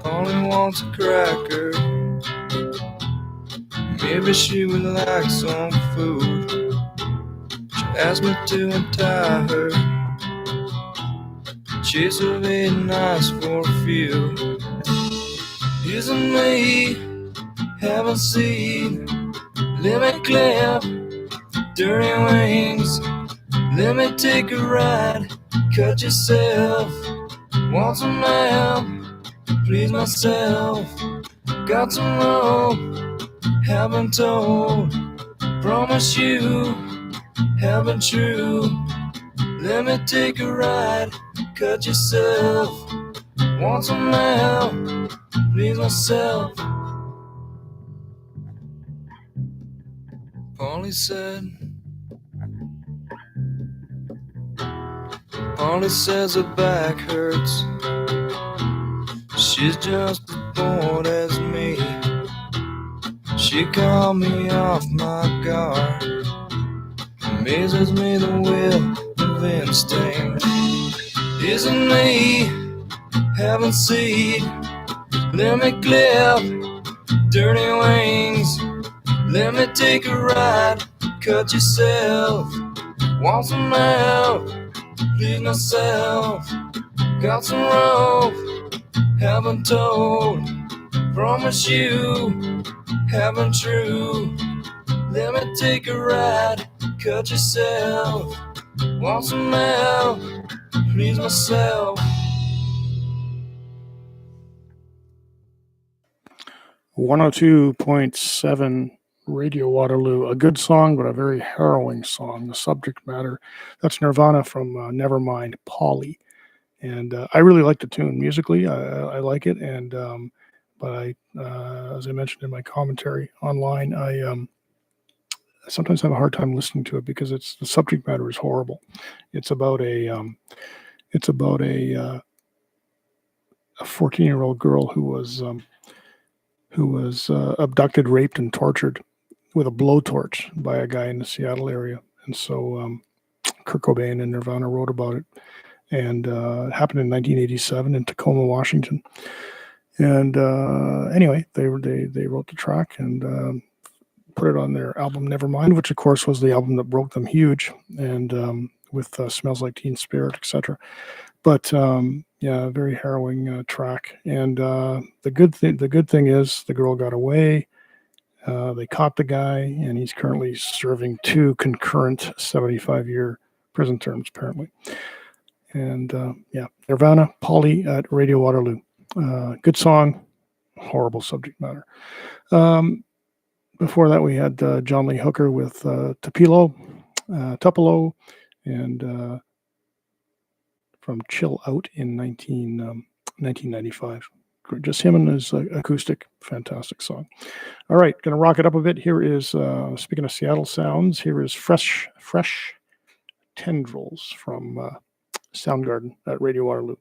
Only wants a cracker. Maybe she would like some food. She asked me to untie her. She's really nice for a few. Isn't me haven't seen? Let me clip dirty wings. Let me take a ride. Cut yourself. Want some help? Please myself. Got some rope. Haven't told. Promise you. Haven't true. Let me take a ride. Cut yourself. Want some help? Please myself. Polly said. Polly says her back hurts. She's just as bored as me. She called me off my guard. Amazes me the will of instinct. Isn't me haven't seen? Let me clip dirty wings. Let me take a ride. Cut yourself. Want some help? Please myself. Got some rope. Haven't told. Promise you. Haven't true. Let me take a ride. Cut yourself. Want some help? Please myself. 102.7 Radio Waterloo. A good song, but a very harrowing song. The subject matter. That's Nirvana from Nevermind, Polly. And I really like the tune musically. I like it. And but I, as I mentioned in my commentary online, I sometimes have a hard time listening to it because the subject matter is horrible. It's about a 14-year-old girl who was abducted, raped, and tortured with a blowtorch by a guy in the Seattle area. And so Kurt Cobain and Nirvana wrote about it. And it happened in 1987 in Tacoma, Washington. And anyway, they wrote the track and put it on their album Nevermind, which of course was the album that broke them huge, and with Smells Like Teen Spirit, etc. But yeah, very harrowing track. And the good thing is the girl got away. They caught the guy, and he's currently serving 2 concurrent 75-year prison terms, apparently. And yeah, Nirvana, Polly at Radio Waterloo. Good song, horrible subject matter. Before that, we had John Lee Hooker with Tupelo, and from Chill Out in 1995. Just him and his acoustic, fantastic song. All right, going to rock it up a bit. Here is, speaking of Seattle sounds, here is Fresh Tendrils from Soundgarden at Radio Waterloo.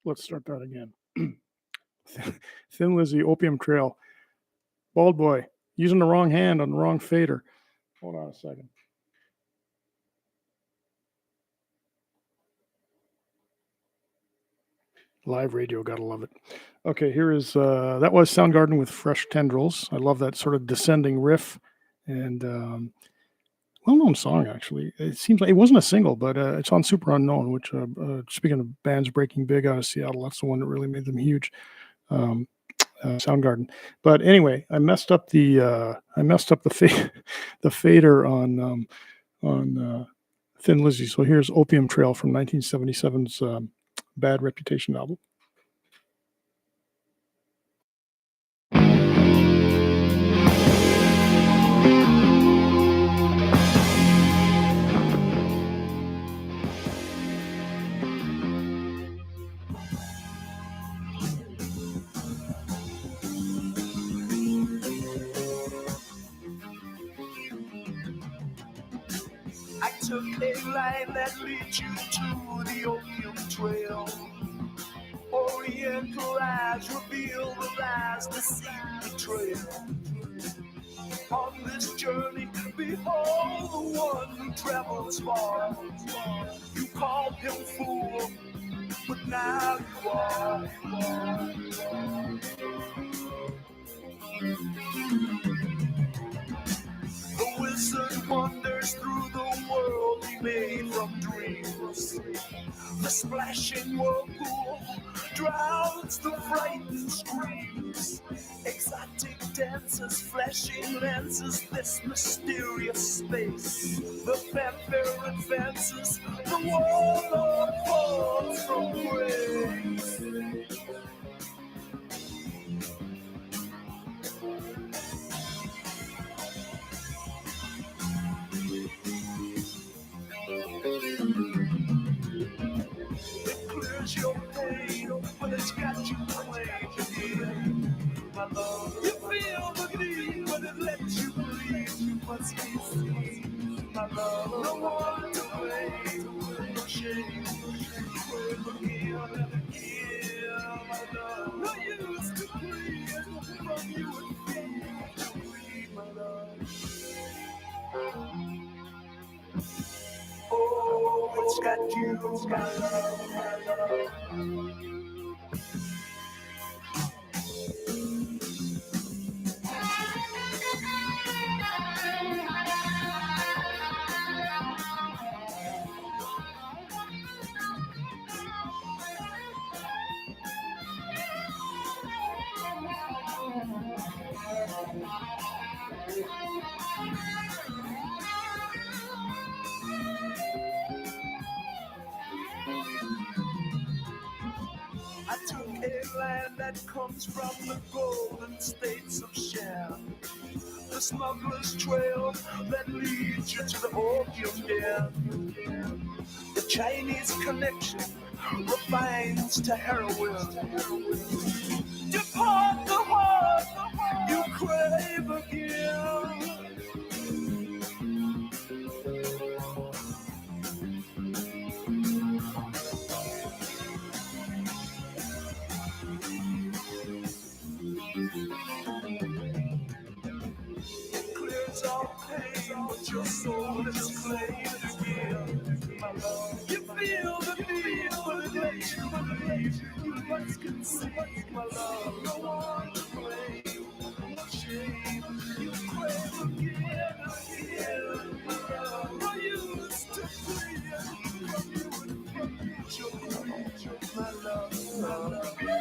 Let's start that again. Thin Lizzy, Opium Trail. Bald Boy, using the wrong hand on the wrong fader. Hold on a second. Live radio, gotta love it. Okay, here is, that was Soundgarden with Fresh Tendrils. I love that sort of descending riff and well-known song, actually. It seems like it wasn't a single, but it's on Super Unknown, which, speaking of bands breaking big out of Seattle, that's the one that really made them huge. Soundgarden. But anyway, I messed up the the fader on Thin Lizzy. So here's Opium Trail from 1977's Bad Reputation album. I took a line that leads you to the Opium Trail. Oriental eyes reveal the lies, deceit, betrayal. On this journey, behold the one who travels far. You called him fool, but now you are. The wizard wanders through the world he made from dreams. The splashing whirlpool drowns the frightened screams. Exotic dances, flashing lenses, this mysterious space. The fanfare advances, the warlord falls from grace. It clears your pain, but it's got you claimed again. My love, you feel the need, but it lets you breathe. You must be seen. My love, no one to blame, no shame. Quit again and again. My love, no use to plead. From you and me to breathe, my love. Oh, it's got you, my love, my love. I took a land that comes from the golden states of Shan, the smuggler's trail that leads you to the opium den. The Chinese connection refines to heroin. Depart the heart you crave again. All pain, but your soul is claimed again. My love, you feel the need, but it lets you believe. You must conceive, my love. No one to blame, no shame. You crave again and again. My love, no use to plead. From you and from me, your creature, my love, my love.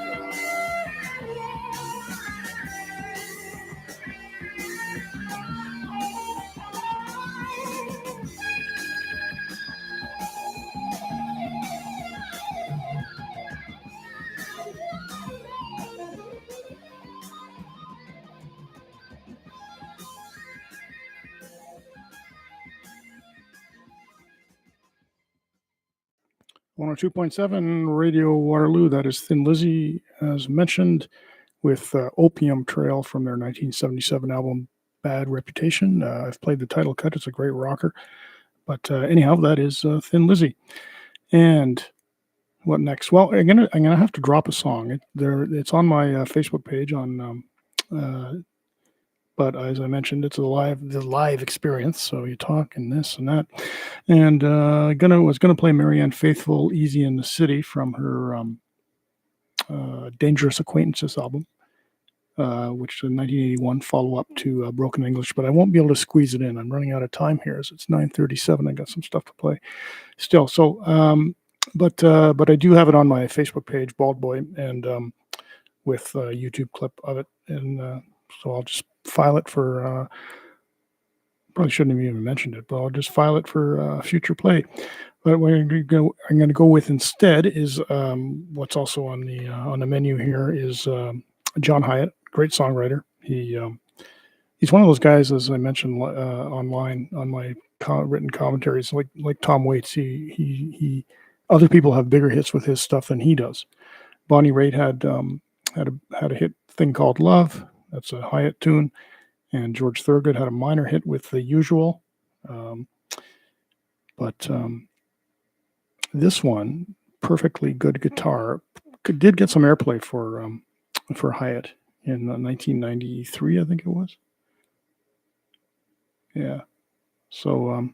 102.7 Radio Waterloo. That is Thin Lizzy, as mentioned, with Opium Trail from their 1977 album Bad Reputation. I've played the title cut. It's a great rocker. But anyhow, that is Thin Lizzy. And what next? Well, I'm gonna have to drop a song. It's on my Facebook page on. But as I mentioned, it's the live experience. So you talk and this and that, and was gonna play Marianne Faithfull, "Easy in the City" from her Dangerous Acquaintances album, which is a 1981 follow-up to Broken English. But I won't be able to squeeze it in. I'm running out of time here, as it's 9:37. I got some stuff to play still. So, but I do have it on my Facebook page, Bald Boy, and with a YouTube clip of it, and so I'll just file it for. Probably shouldn't have even mentioned it, but I'll just file it for future play. But what I'm going to go with instead is what's also on the menu here is John Hyatt, great songwriter. He's one of those guys, as I mentioned online on my written commentaries, like Tom Waits. He other people have bigger hits with his stuff than he does. Bonnie Raitt had a hit thing called Love. That's a Hyatt tune. And George Thorogood had a minor hit with The Usual. But this one, perfectly good guitar, did get some airplay for Hyatt in 1993, I think it was. Yeah. So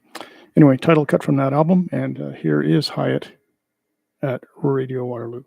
anyway, title cut from that album. And here is Hyatt at Radio Waterloo.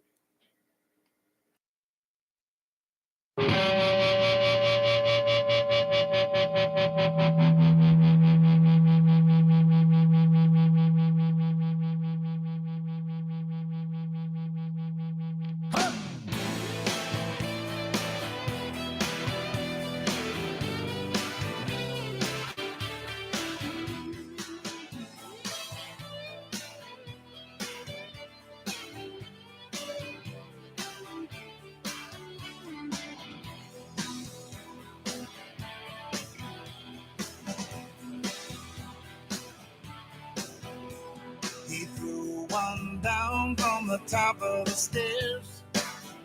Down from the top of the stairs,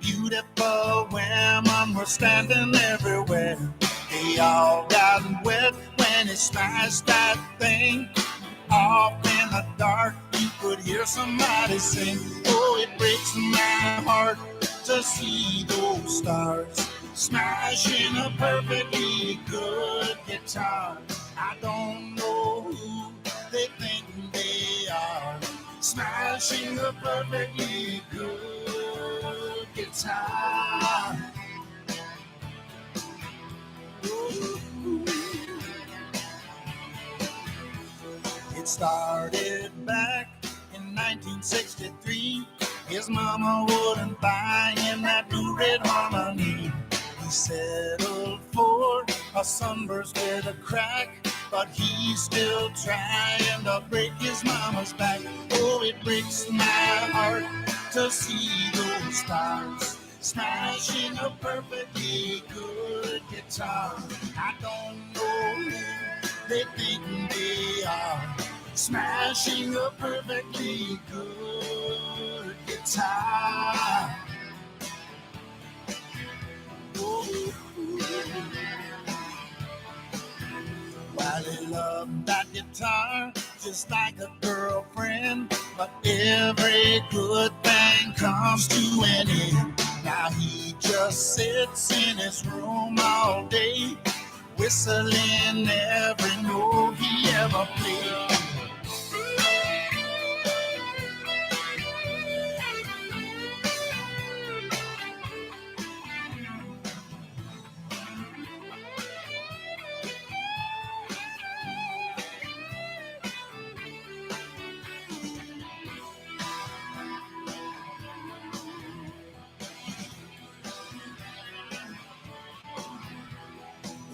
beautiful women were standing everywhere. They all got wet when he smashed that thing. Off in the dark, you could hear somebody sing. Oh, it breaks my heart to see those stars smashing a perfectly good guitar. I don't know who they think they are, smashing a perfectly good guitar. Ooh. It started back in 1963. His mama wouldn't buy him that blue red Harmony. He settled for a sunburst with a crack, but he's still trying to break his mama's back. Oh, it breaks my heart to see those stars smashing a perfectly good guitar. I don't know who they think they are, smashing a perfectly good guitar. Oh. While he loved that guitar just like a girlfriend, but every good thing comes to an end. Now he just sits in his room all day, whistling every note he ever played.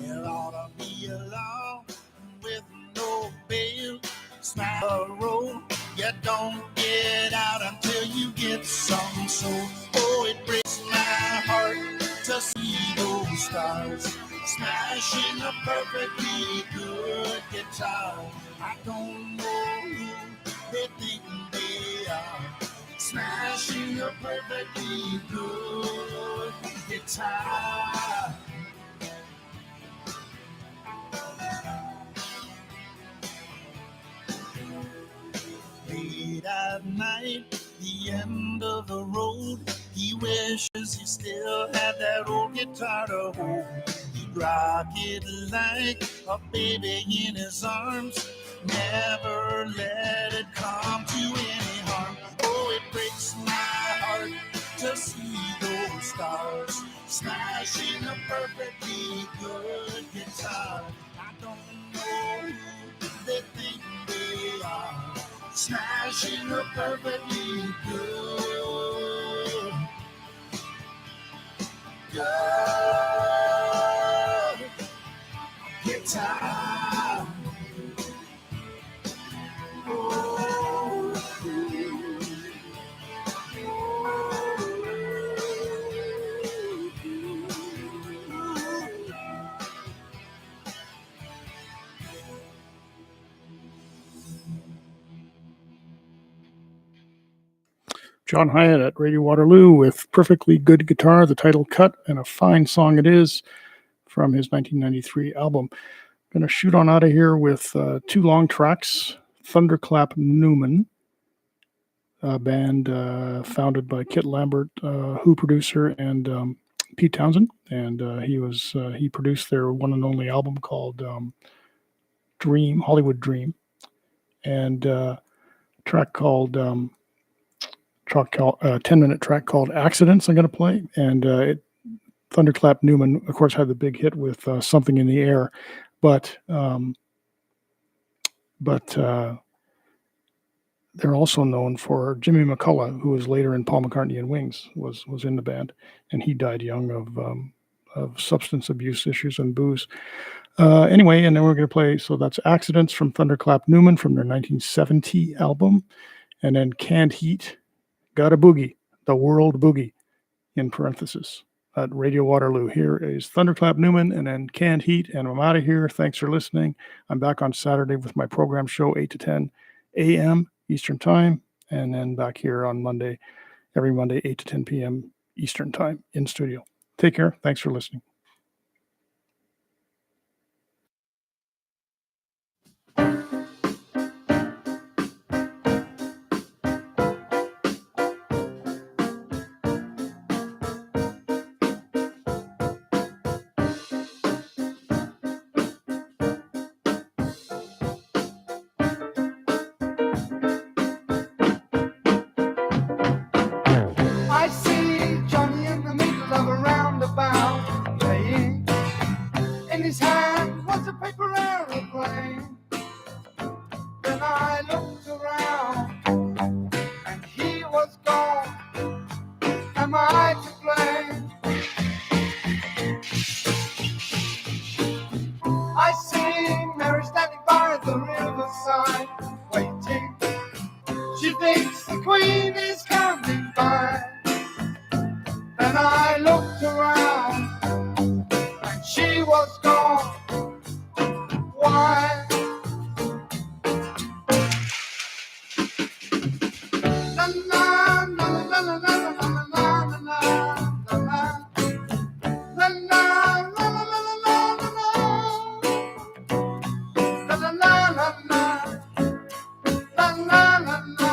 There ought to be a law with no bail. Smash a road, you don't get out until you get some soul. Oh, it breaks my heart to see those stars smashing a perfectly good guitar. I don't know who they think they are, smashing a perfectly good guitar. Late at night, the end of the road, he wishes he still had that old guitar to hold. He'd rock it like a baby in his arms, never let it come to any harm. Oh, it breaks my heart to see those stars smashing a perfectly good guitar. I don't know who they think they are, smashing a perfectly good guitar. John Hyatt at Radio Waterloo with Perfectly Good Guitar, the title cut, and a fine song it is from his 1993 album. Going to shoot on out of here with two long tracks. Thunderclap Newman, a band founded by Kit Lambert, Who producer, and Pete Townsend. And he produced their one and only album called Hollywood Dream, and a track called 10-minute track called Accidents I'm going to play. And Thunderclap Newman, of course, had the big hit with Something in the Air, but they're also known for Jimmy McCullough, who was later in Paul McCartney and Wings, was in the band, and he died young of substance abuse issues and booze. Anyway, and then we're going to play, so that's Accidents from Thunderclap Newman from their 1970 album, and then Canned Heat, Gotta Boogie, the World Boogie, in parentheses, at Radio Waterloo. Here is Thunderclap Newman and then Canned Heat, and I'm out of here. Thanks for listening. I'm back on Saturday with my program show, 8 to 10 a.m. Eastern Time, and then back here on Monday, every Monday, 8 to 10 p.m. Eastern Time in studio. Take care. Thanks for listening. I see Johnny in the middle of a roundabout, playing. In his hand was a paper aeroplane. Then I looked around, and he was gone. Am I to blame? I see Mary standing by the riverside, waiting. She thinks the Queen is coming by. Then I looked around, and she was gone. Why? La la la la la la la la la la la la. La la la la la la la la. La la la la la. La la la la.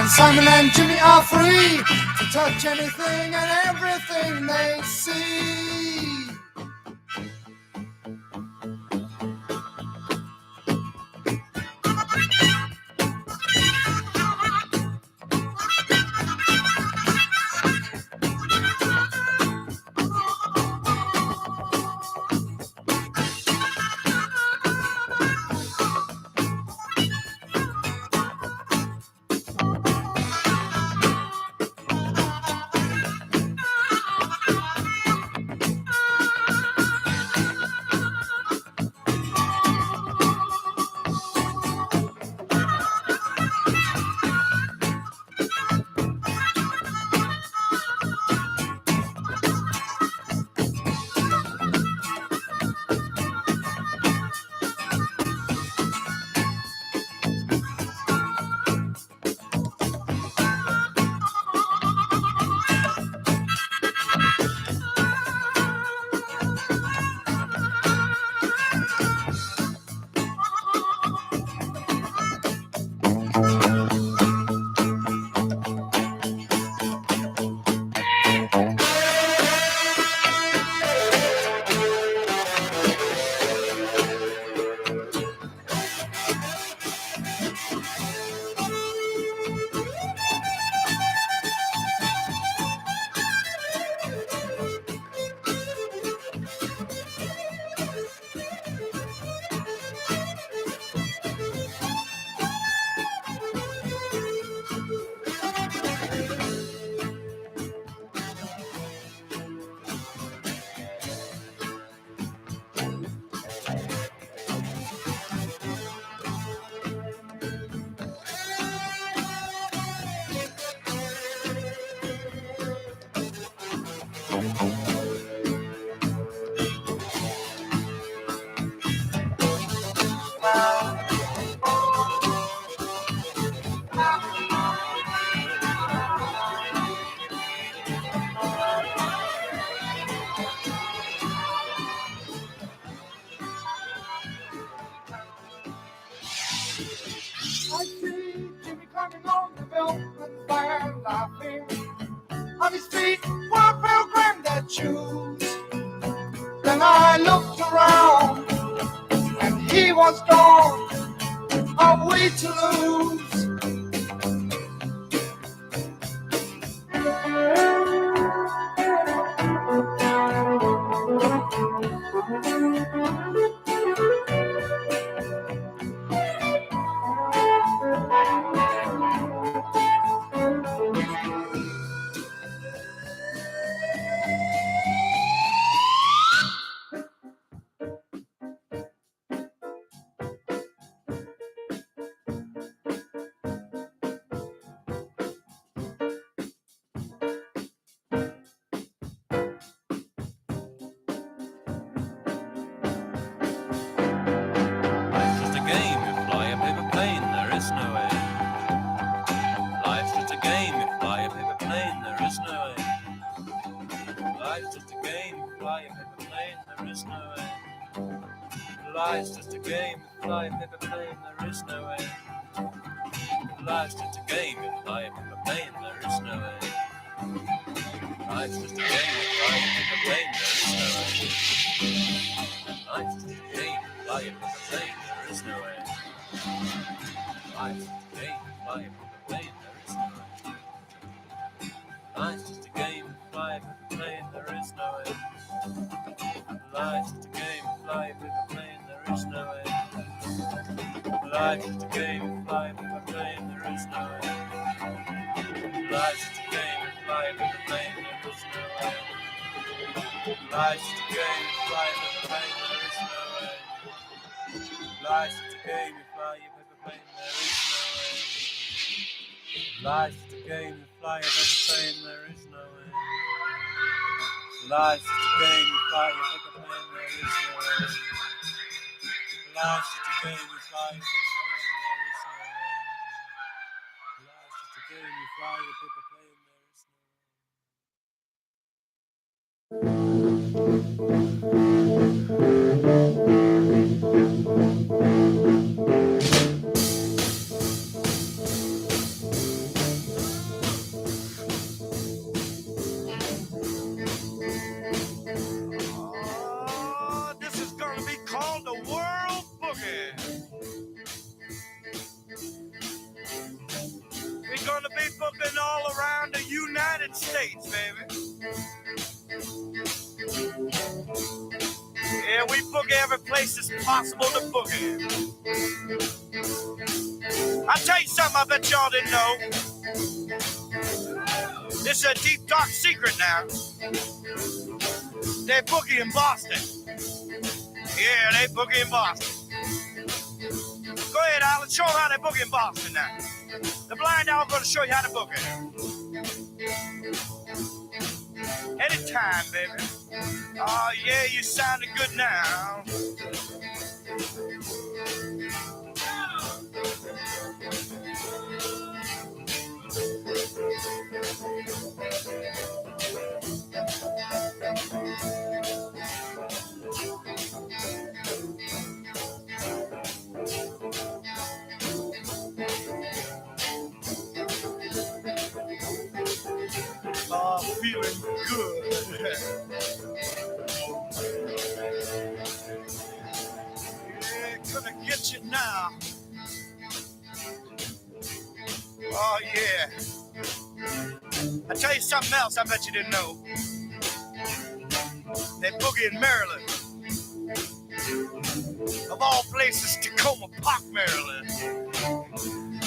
And Simon and Jimmy are free to touch anything and everything they see. I see Jimmy climbing on the velvet fire, laughing on his feet were pilgrim shoes. Then I looked around, and he was gone, a way to lose. Life's just a game, you fly a paper plane, there is no end. Life's just a game, you fly a paper plane, there is no end. Life's just a game, you fly a paper plane, there is no end. Life's just a game, you fly a paper plane, there is no end. Life's just a game, you fly a paper plane, there is no end. Life's just a game, you fly a paper plane, there is no end. Life's just a game, fly a paper plane, there is no end. Life's just a game, fly a paper plane, there is no end. Life's just a game, fly a paper plane, there is no end. Life's just a game, fly a paper plane, there is no end. Life's just a game, fly a paper plane, there is no end. Life's just a game, fly a paper plane, there is no end. Life's just a game, fly a paper plane, there is no end. Life's just a game, you fly your paper plane, there is no end. Life's just a game, you fly your paper plane, there is no end. Life's just a game, you fly your paper plane, there is no end. Life's just a game, you fly your paper plane, there is no end. Life's just a game, you fly your paper plane, there is no end. around the United States, baby. Yeah, we boogie every place it's possible to boogie. I'll tell you something I bet y'all didn't know. This is a deep, dark secret now. They boogie in Boston. Yeah, they boogie in Boston. Go ahead, Alan, show them how they boogie in Boston now. The blind owl going to show you how to boogie. Anytime, baby. Oh, yeah, you sounding good now. Oh, feeling good. Yeah, gonna get you now. Oh, yeah. I'll tell you something else I bet you didn't know. They boogie in Maryland. Of all places, Tacoma Park, Maryland.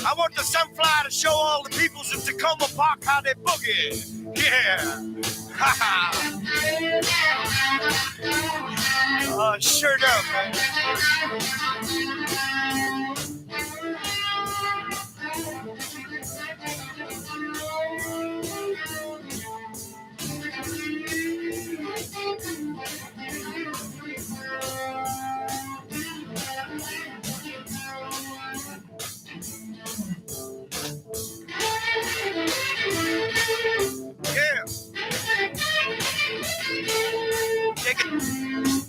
I want the Sunfly to show all the peoples in Tacoma Park how they boogie. Yeah. Ha ha. Sure enough, man. Yeah.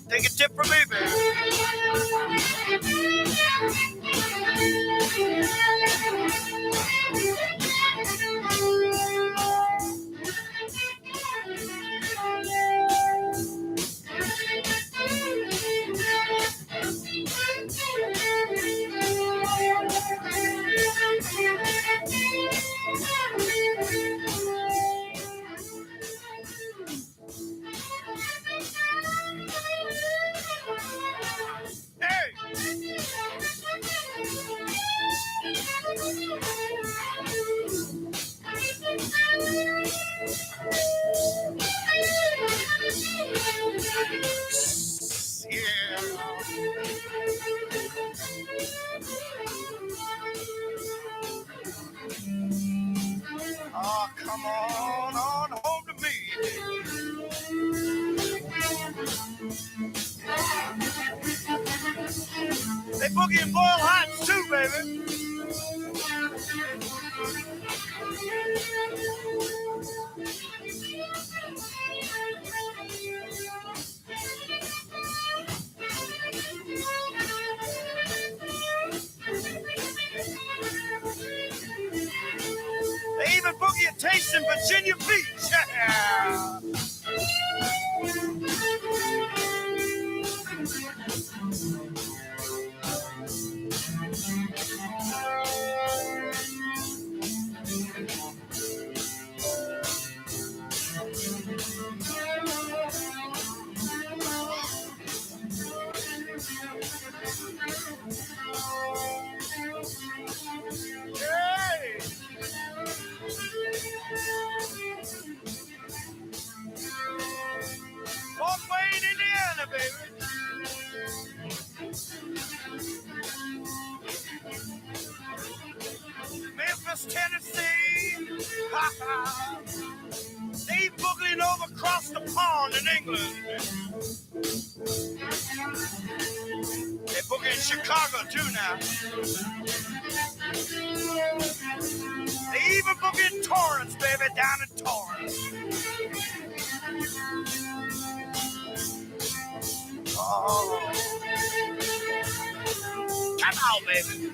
Take a tip from me, baby. Hey! Yeah. Oh, come on home to me. They boogie in Boyle Heights too, baby. They even boogie a taste in Virginia Beach. Yeah. Hey! Fort Wayne, Indiana, baby. Memphis, Tennessee. Ha ha. They boogling over across the pond in England. They boogie in Chicago too now. They even boogie in Torrance, baby, down in Torrance. Oh. Come on, baby.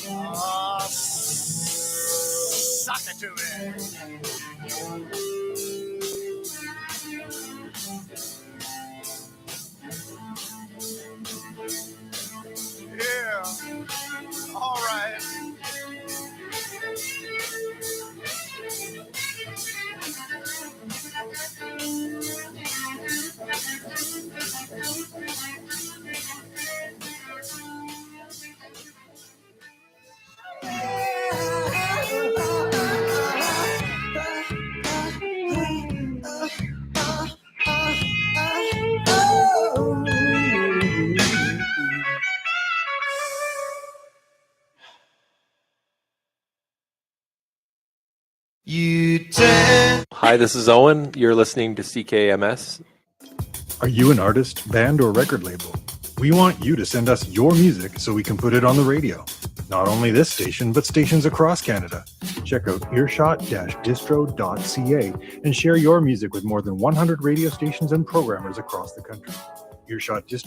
Oh, suck it to me. Yeah. All You tell Hi, this is Owen. You're listening to CKMS. Are you an artist, band, or record label? We want you to send us your music so we can put it on the radio. Not only this station, but stations across Canada. Check out earshot-distro.ca and share your music with more than 100 radio stations and programmers across the country. Earshot Distro